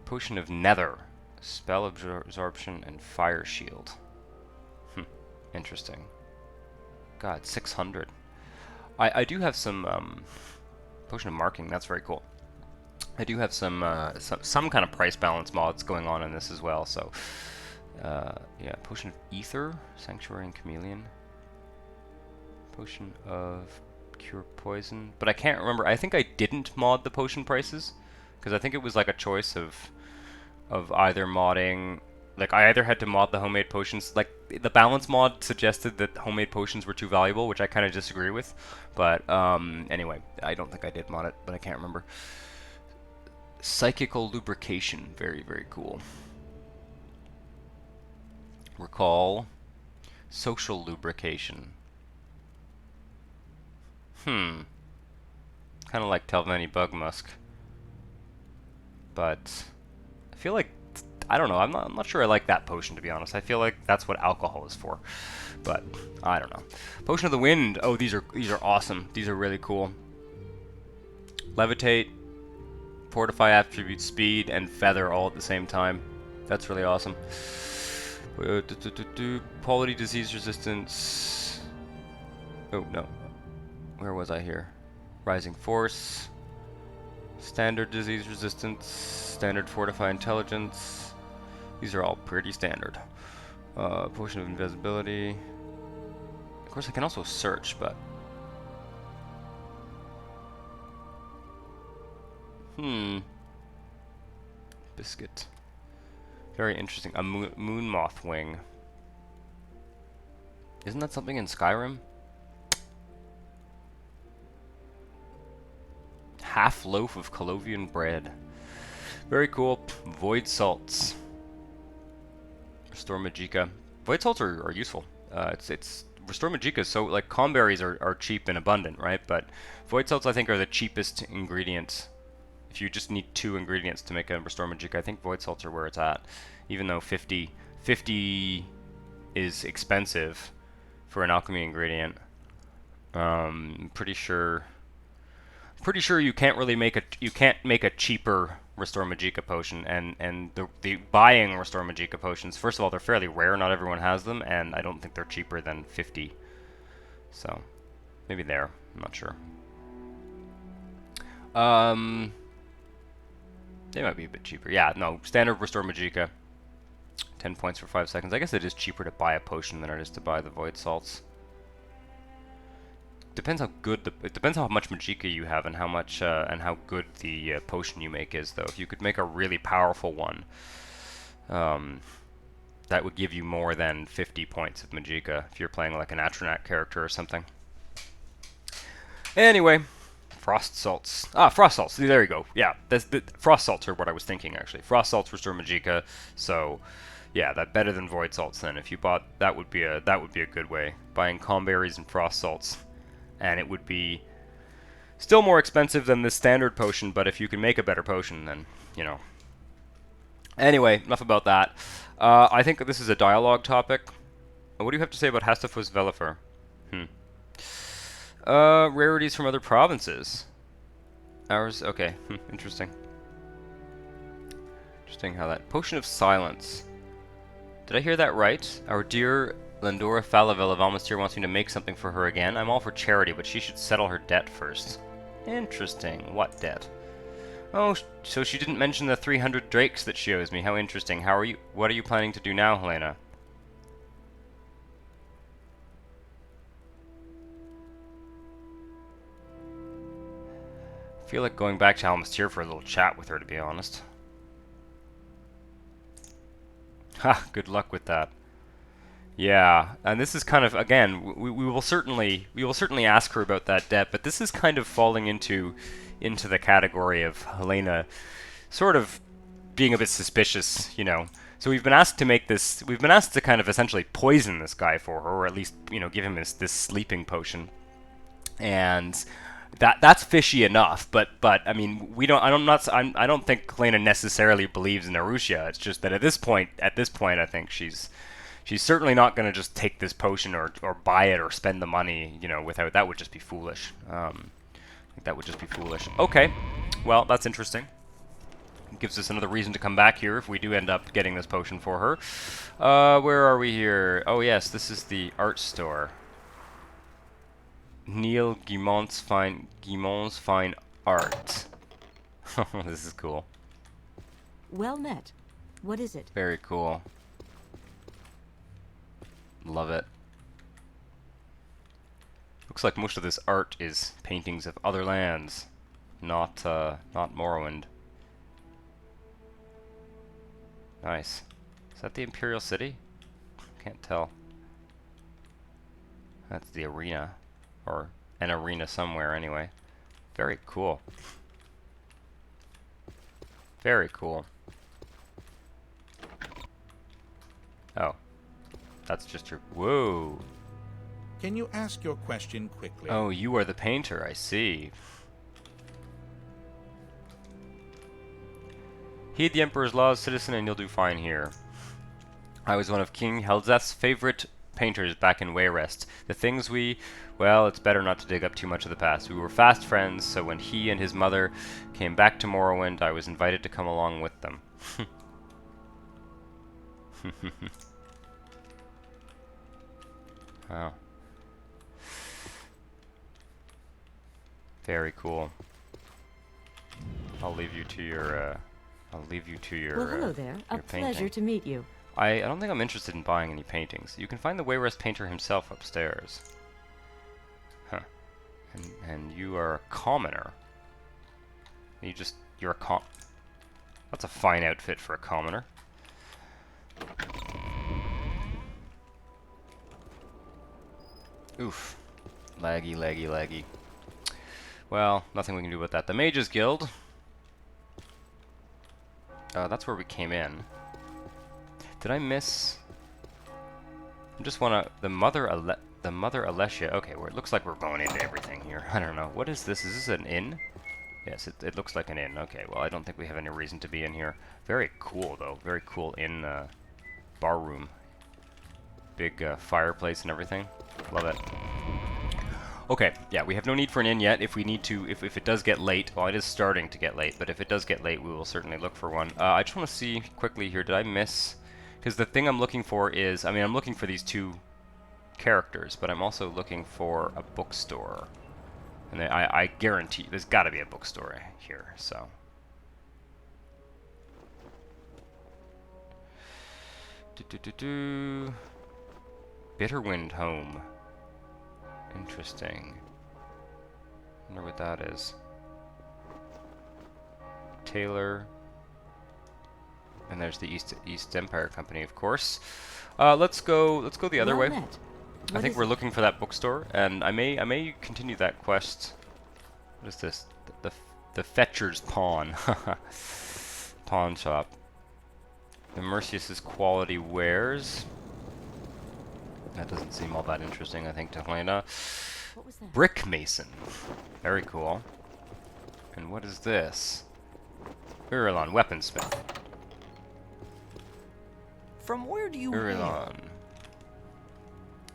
Potion of Nether, spell absorption, and fire shield. Interesting. God, 600. I do have some potion of marking. That's very cool. I do have some kind of price balance mods going on in this as well. So yeah, potion of ether, sanctuary and chameleon. Potion of cure poison, but I can't remember. I think I didn't mod the potion prices because I think it was like a choice of either modding, like I either had to mod the homemade potions, like the balance mod suggested that homemade potions were too valuable, which I kind of disagree with, but anyway, I don't think I did mod it, but I can't remember. Psychical lubrication, very, very cool. Recall, social lubrication. Kind of like Telvanni Bug Musk. But I feel like, I don't know, I'm not sure I like that potion, to be honest. I feel like that's what alcohol is for. But I don't know. Potion of the Wind. Oh, these are awesome. These are really cool. Levitate, Fortify attribute speed, and Feather all at the same time. That's really awesome. Quality disease resistance. Oh, no. Where was I here? Rising Force, Standard Disease Resistance, Standard Fortify Intelligence. These are all pretty standard. Potion of Invisibility. Of course, I can also search, but... Biscuit. Very interesting. A moon moth wing. Isn't that something in Skyrim? Half loaf of Colovian bread. Very cool. Void salts. Restore Magicka. Void salts are useful. It's Restore Magicka, so like comberries are cheap and abundant, right? But void salts I think are the cheapest ingredient. If you just need 2 ingredients to make a Restore Magicka, I think void salts are where it's at. Even though 50 is expensive for an alchemy ingredient. Pretty sure you can't really make a cheaper Restore Magicka potion, and the buying Restore Magicka potions, first of all, they're fairly rare, not everyone has them, and I don't think they're cheaper than 50. So maybe there, I'm not sure. They might be a bit cheaper. Yeah, no, standard Restore Magicka, 10 points for 5 seconds. I guess it is cheaper to buy a potion than it is to buy the void salts. Depends how good it depends how much Magicka you have and how much and how good the potion you make is, though. If you could make a really powerful one, that would give you more than 50 points of Magicka if you're playing like an Acheron character or something. Anyway, frost salts. Frost salts. There you go. Yeah, frost salts are what I was thinking actually. Frost salts restore Magicka, so yeah, that better than void salts. Then, if you bought that, would be a good way. Buying comberries and frost salts. And it would be still more expensive than the standard potion, but if you can make a better potion, then, you know. Anyway, enough about that. I think that this is a dialogue topic. What do you have to say about Hastafus Velifer? Rarities from other provinces. Hours? Okay. Interesting. Interesting how that... Potion of Silence. Did I hear that right? Our dear Lendora Falavel of Almastir wants me to make something for her again. I'm all for charity, but she should settle her debt first. Interesting. What debt? Oh, so she didn't mention the 300 drakes that she owes me. How interesting. What are you planning to do now, Hlena? I feel like going back to Almastir for a little chat with her, to be honest. Ha, good luck with that. Yeah, and this is kind of, again, we will certainly ask her about that debt, but this is kind of falling into the category of Hlena sort of being a bit suspicious, you know. So we've been asked to kind of essentially poison this guy for her, or at least, you know, give him this sleeping potion. And that's fishy enough, but I mean, I don't think Hlena necessarily believes in Arusha. It's just that at this point I think she's certainly not going to just take this potion or buy it or spend the money, you know, without... That would just be foolish. I think that would just be foolish. Okay, well, that's interesting. It gives us another reason to come back here if we do end up getting this potion for her. Where are we here? Oh yes, this is the art store. Neil Guimon's fine art. This is cool. Well met. What is it? Very cool. Love it. Looks like most of this art is paintings of other lands, not Morrowind. Nice. Is that the Imperial City? Can't tell. That's the arena, or an arena somewhere anyway. Very cool. Very cool. Oh. That's just your... Whoa. Can you ask your question quickly? Oh, you are the painter, I see. Heed the Emperor's laws, citizen, and you'll do fine here. I was one of King Helzeth's favorite painters back in Wayrest. The things well, it's better not to dig up too much of the past. We were fast friends, so when he and his mother came back to Morrowind, I was invited to come along with them. Wow. Very cool. I'll leave you to your Well, hello there. A painting. pleasure to meet you. I don't think I'm interested in buying any paintings. You can find the Wayrest painter himself upstairs. Huh. And you are a commoner. You're a That's a fine outfit for a commoner. Oof. Laggy, laggy, laggy. Well, nothing we can do about that. The Mages Guild. That's where we came in. Did I miss... I just wanna... The Mother Alessia. Okay, well, it looks like we're going into everything here. I don't know. What is this? Is this an inn? Yes, it looks like an inn. Okay, well, I don't think we have any reason to be in here. Very cool, though. Very cool inn, bar room. Big, fireplace and everything. Love it. Okay, yeah, we have no need for an inn yet. If we need to, if it does get late, well, it is starting to get late, but if it does get late, we will certainly look for one. I just want to see quickly here, did I miss... Because the thing I'm looking for is, I mean, I'm looking for these two characters, but I'm also looking for a bookstore. And I guarantee, there's got to be a bookstore here, so... Bitterwind Home. Interesting. Wonder what that is. Taylor. And there's the East Empire Company, of course. Let's go the other way. I think we're looking for that bookstore, and I may continue that quest. What is this? The Fetcher's Pawn. Pawn shop. The Mercius's quality wares. That doesn't seem all that interesting, I think, to Hlena. What was that? Brick Mason. Very cool. And what is this? Urilon, Weaponsmith. From where do you Urilon.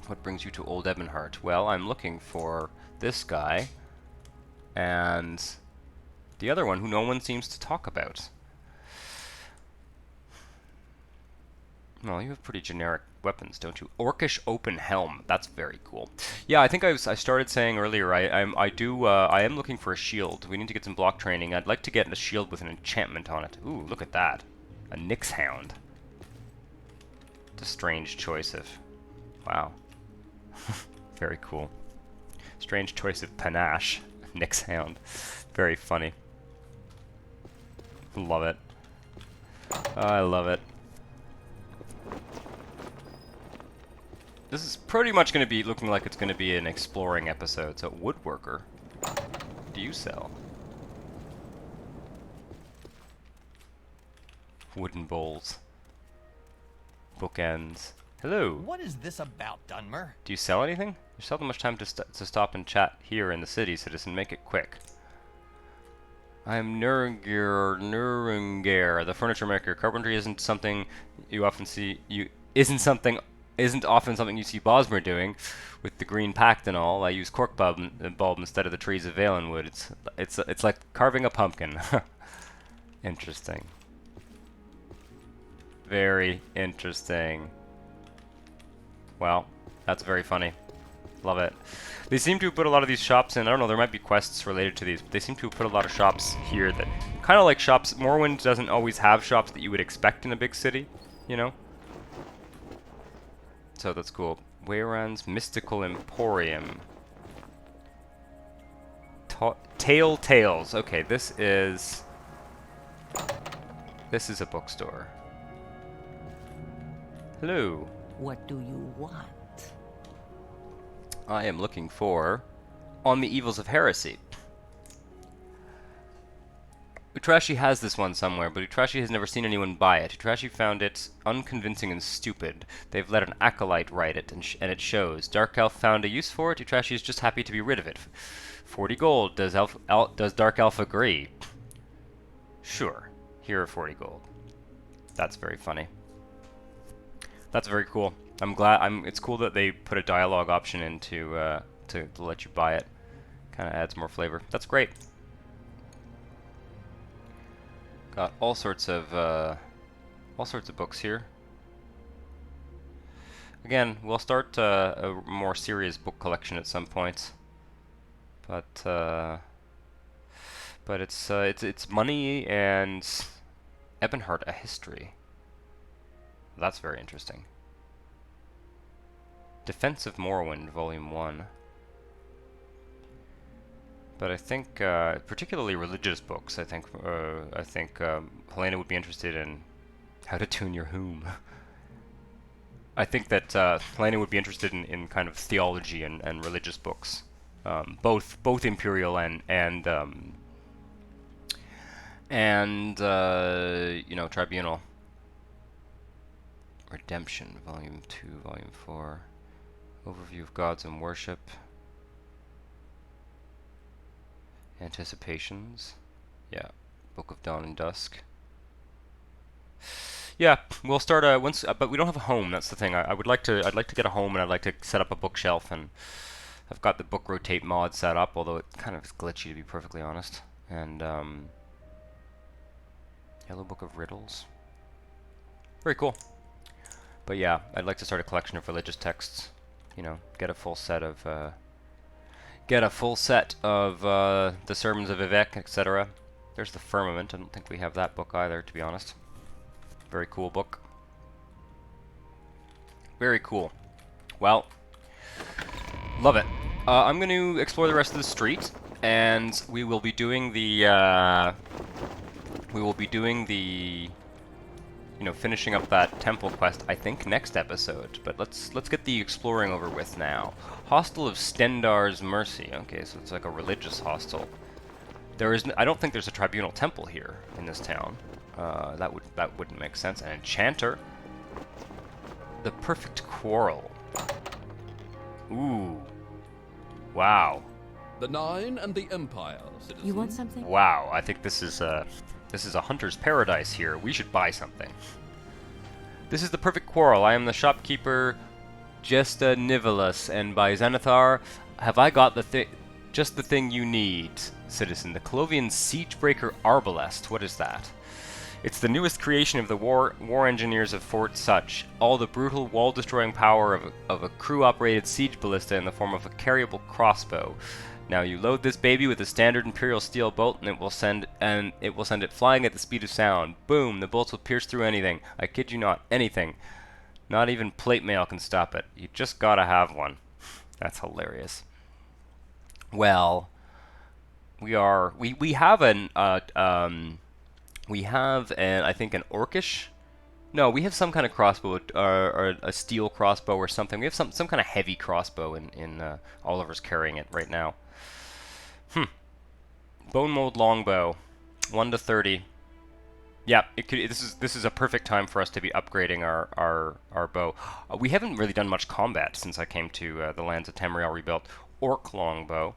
What brings you to Old Ebonheart? Well, I'm looking for this guy. And The other one, who no one seems to talk about. Well, you have pretty generic weapons, don't you? Orcish open helm. That's very cool. Yeah, I think I started saying earlier. I am looking for a shield. We need to get some block training. I'd like to get a shield with an enchantment on it. Ooh, look at that. A Nyx Hound. It's a strange choice of. Wow. Very cool. Strange choice of panache. Nyx Hound. Very funny. Love it. I love it. This is pretty much going to be looking like it's going to be an exploring episode. So, woodworker. Do you sell? Wooden bowls. Bookends. Hello. What is this about, Dunmer? Do you sell anything? There's seldom much time to stop and chat here in the city, citizen. Make it quick. I'm Nurungir, the furniture maker. Carpentry isn't something you often see. Isn't often something you see Bosmer doing, with the green pact and all. I use cork bulb instead of the trees of Valenwood. It's like carving a pumpkin. Interesting. Very interesting. Well, that's very funny. Love it. They seem to have put a lot of these shops in. I don't know, there might be quests related to these, but they seem to have put a lot of shops here that kind of like shops. Morrowind doesn't always have shops that you would expect in a big city, you know? So that's cool. Wayran's Mystical Emporium. Tales. Okay, this is a bookstore. Hello. What do you want? I am looking for On the Evils of Heresy. Utrashi has this one somewhere, but Utrashi has never seen anyone buy it. Utrashi found it unconvincing and stupid. They've let an acolyte write it, and it shows. Dark Elf found a use for it. Utrashi is just happy to be rid of it. 40 gold. Does Dark Elf agree? Sure. Here are 40 gold. That's very funny. That's very cool. I'm glad. It's cool that they put a dialogue option in to let you buy it. Kind of adds more flavor. That's great. Got all sorts of books here. Again, we'll start a more serious book collection at some point. But it's money and Ebonheart, a history. That's very interesting. Defense of Morrowind, Volume 1. But I think, particularly religious books, I think Hlena would be interested in how to tune your home. I think that Hlena would be interested in kind of theology and religious books, both Imperial and you know, Tribunal. Redemption, Volume 2, Volume 4. Overview of Gods and Worship. Anticipations. Yeah. Book of Dawn and Dusk. Yeah, we'll start once, but we don't have a home. That's the thing. I'd like to get a home, and I'd like to set up a bookshelf, and I've got the book rotate mod set up, although it kind of is glitchy to be perfectly honest. And Yellow Book of Riddles. Very cool. But yeah, I'd like to start a collection of religious texts. You know, get a full set of the sermons of Vivek, etc. There's the Firmament. I don't think we have that book either, to be honest. Very cool book. Very cool. Well, love it. I'm going to explore the rest of the street, and we will be doing the you know, finishing up that temple quest, I think, next episode. But let's get the exploring over with now. Hostel of Stendar's Mercy. Okay, so it's like a religious hostel. I don't think there's a tribunal temple here in this town. That wouldn't make sense. An enchanter. The Perfect Quarrel. Ooh. Wow. The Nine and the Empire, citizen. You want something? Wow, I think this is a hunter's paradise here. We should buy something. This is the Perfect Quarrel. I am the shopkeeper Gesta Nivelus, and by Zenithar, have I got just the thing you need. citizen. The Colovian Siegebreaker Arbalest. What is that? It's the newest creation of the war engineers of Fort Such. All the brutal, wall-destroying power of a crew-operated siege ballista in the form of a carryable crossbow. Now you load this baby with a standard Imperial steel bolt, and it will send it flying at the speed of sound. Boom! The bolts will pierce through anything. I kid you not, anything. Not even plate mail can stop it. You just gotta have one. That's hilarious. Well, we have I think an orcish. No, we have some kind of crossbow, or a steel crossbow or something. We have some kind of heavy crossbow in Oliver's carrying it right now. Bone mold longbow, 1 to 30. Yeah, this is a perfect time for us to be upgrading our bow. We haven't really done much combat since I came to the lands of Tamriel Rebuilt. Orc longbow.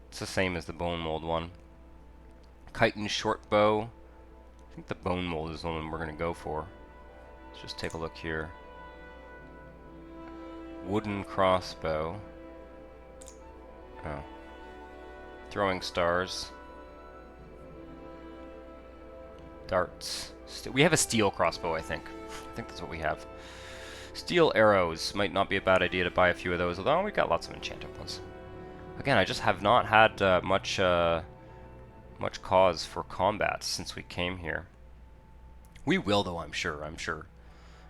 It's the same as the bone mold one. Chitin short bow. I think the bone mold is the one we're gonna go for. Let's just take a look here. Wooden crossbow. Oh. Throwing stars. Darts. We have a steel crossbow, I think. I think that's what we have. Steel arrows. Might not be a bad idea to buy a few of those, although we've got lots of enchanted ones. Again, I just have not had much cause for combat since we came here. We will, though, I'm sure.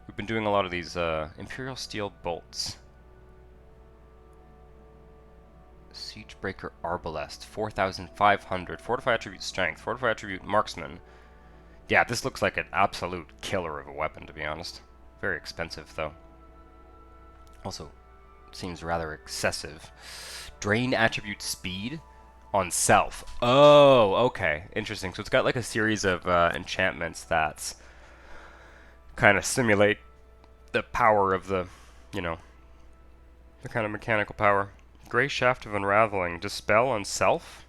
We've been doing a lot of these Imperial steel bolts. Siegebreaker Arbalest, 4,500. Fortify attribute strength. Fortify attribute marksman. Yeah, this looks like an absolute killer of a weapon, to be honest. Very expensive, though. Also, seems rather excessive. Drain attribute speed on self. Oh, okay. Interesting. So it's got like a series of enchantments that kind of simulate the power of the, the kind of mechanical power. Grey Shaft of Unraveling. Dispel on self?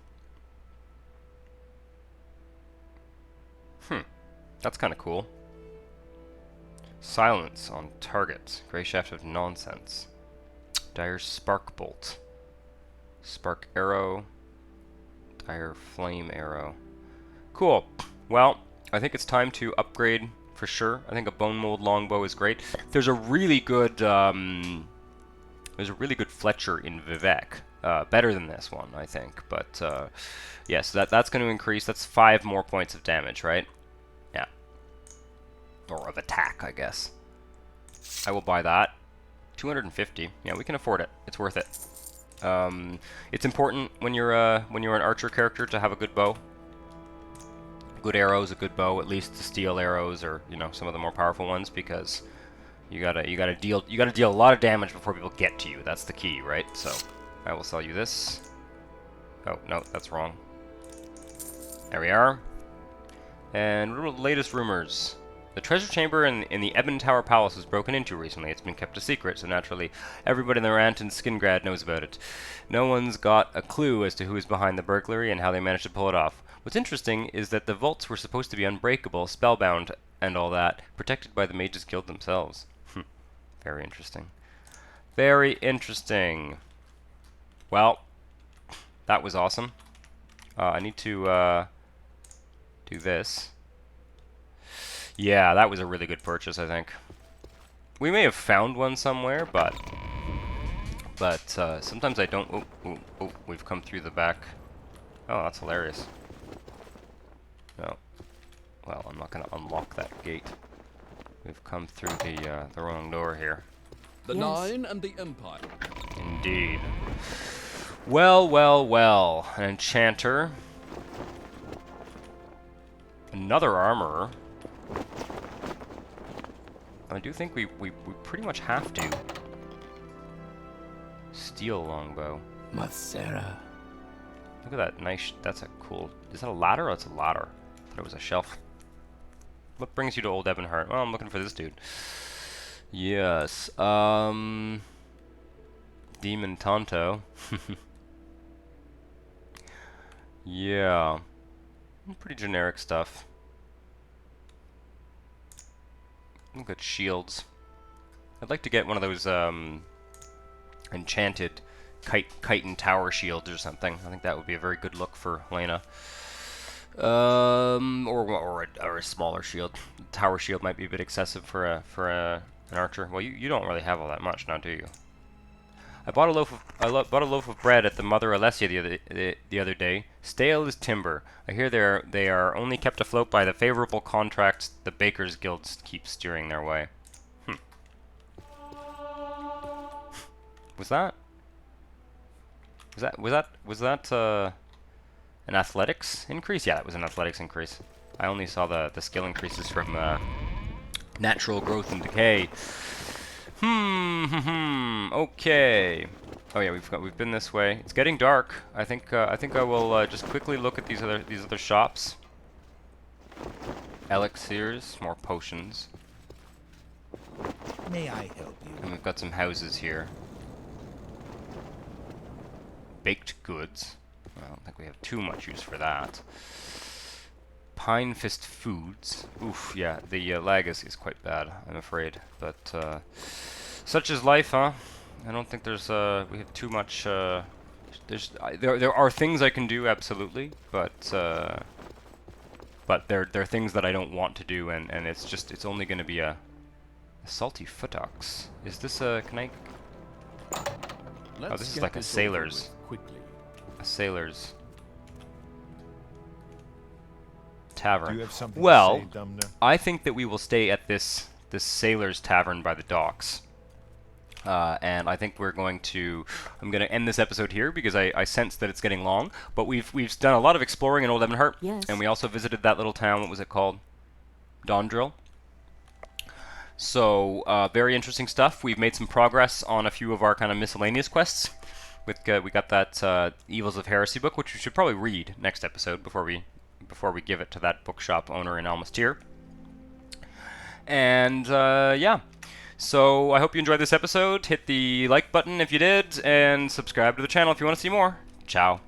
That's kind of cool. Silence on target. Grey Shaft of Nonsense. Dire Spark Bolt. Spark Arrow. Dire Flame Arrow. Cool. Well, I think it's time to upgrade for sure. I think a Bone Mold Longbow is great. There's a really good Fletcher in Vivek. Better than this one, I think. But yes, that's going to increase. That's 5 more points of damage, right? Yeah. Or of attack, I guess. I will buy that. 250. Yeah, we can afford it. It's worth it. It's important when you're an archer character to have a good bow. Good arrows, a good bow, at least the steel arrows, or some of the more powerful ones, because you gotta deal a lot of damage before people get to you. That's the key, right? So I will sell you this. Oh no, that's wrong. There we are. And what are the latest rumors? The treasure chamber in the Ebon Tower Palace was broken into recently. It's been kept a secret, so naturally everybody in the Rant and Skingrad knows about it. No one's got a clue as to who is behind the burglary and how they managed to pull it off. What's interesting is that the vaults were supposed to be unbreakable, spellbound, and all that, protected by the Mages Guild themselves. Very interesting. Very interesting. Well, that was awesome. I need to do this. Yeah, that was a really good purchase, I think. We may have found one somewhere, but sometimes I don't. Oh, we've come through the back. Oh, that's hilarious. No. Well, I'm not going to unlock that gate. We've come through the wrong door here. The Nine and the Empire. Indeed. Well. An enchanter. Another armorer. I do think we pretty much have to. Steel longbow. Mathsera. Look at that nice. That's a cool. Is that a ladder? Oh, it's a ladder. I thought it was a shelf. What brings you to Old Ebonheart? Well, I'm looking for this dude. Yes. Demon Tonto. Yeah. Pretty generic stuff. Look at shields. I'd like to get one of those enchanted chitin tower shields or something. I think that would be a very good look for Hlena. Or a smaller shield. Tower shield might be a bit excessive for an archer. Well, you don't really have all that much now, do you? I bought a loaf of bread at the Mother Alessia the other day. Stale as timber. I hear they are only kept afloat by the favorable contracts the bakers' guilds keep steering their way. Was that an athletics increase? Yeah, it was an athletics increase. I only saw the skill increases from natural growth and decay. Okay. Oh yeah, we've been this way. It's getting dark. I think I will just quickly look at these other shops. Elixirs, more potions. May I help you? And we've got some houses here. Baked goods. I don't think we have too much use for that. Pine Fist Foods. Oof, yeah, the lag is quite bad, I'm afraid. But such is life, huh? I don't think there's we have too much. There are things I can do, absolutely, but there are things that I don't want to do, and it's only going to be a salty futtocks. Is this a can I? Oh, this is like a sailor's. A sailor's tavern. Do you have something well, to say, Dumner? I think that we will stay at this sailor's tavern by the docks. And I think we're going to. I'm going to end this episode here because I sense that it's getting long. But we've done a lot of exploring in Old Ebonheart, and we also visited that little town. What was it called? Dondrill. So very interesting stuff. We've made some progress on a few of our kind of miscellaneous quests. We got that Evils of Heresy book, which we should probably read next episode before we give it to that bookshop owner in Almastir. And yeah. So I hope you enjoyed this episode. Hit the like button if you did, and subscribe to the channel if you want to see more. Ciao.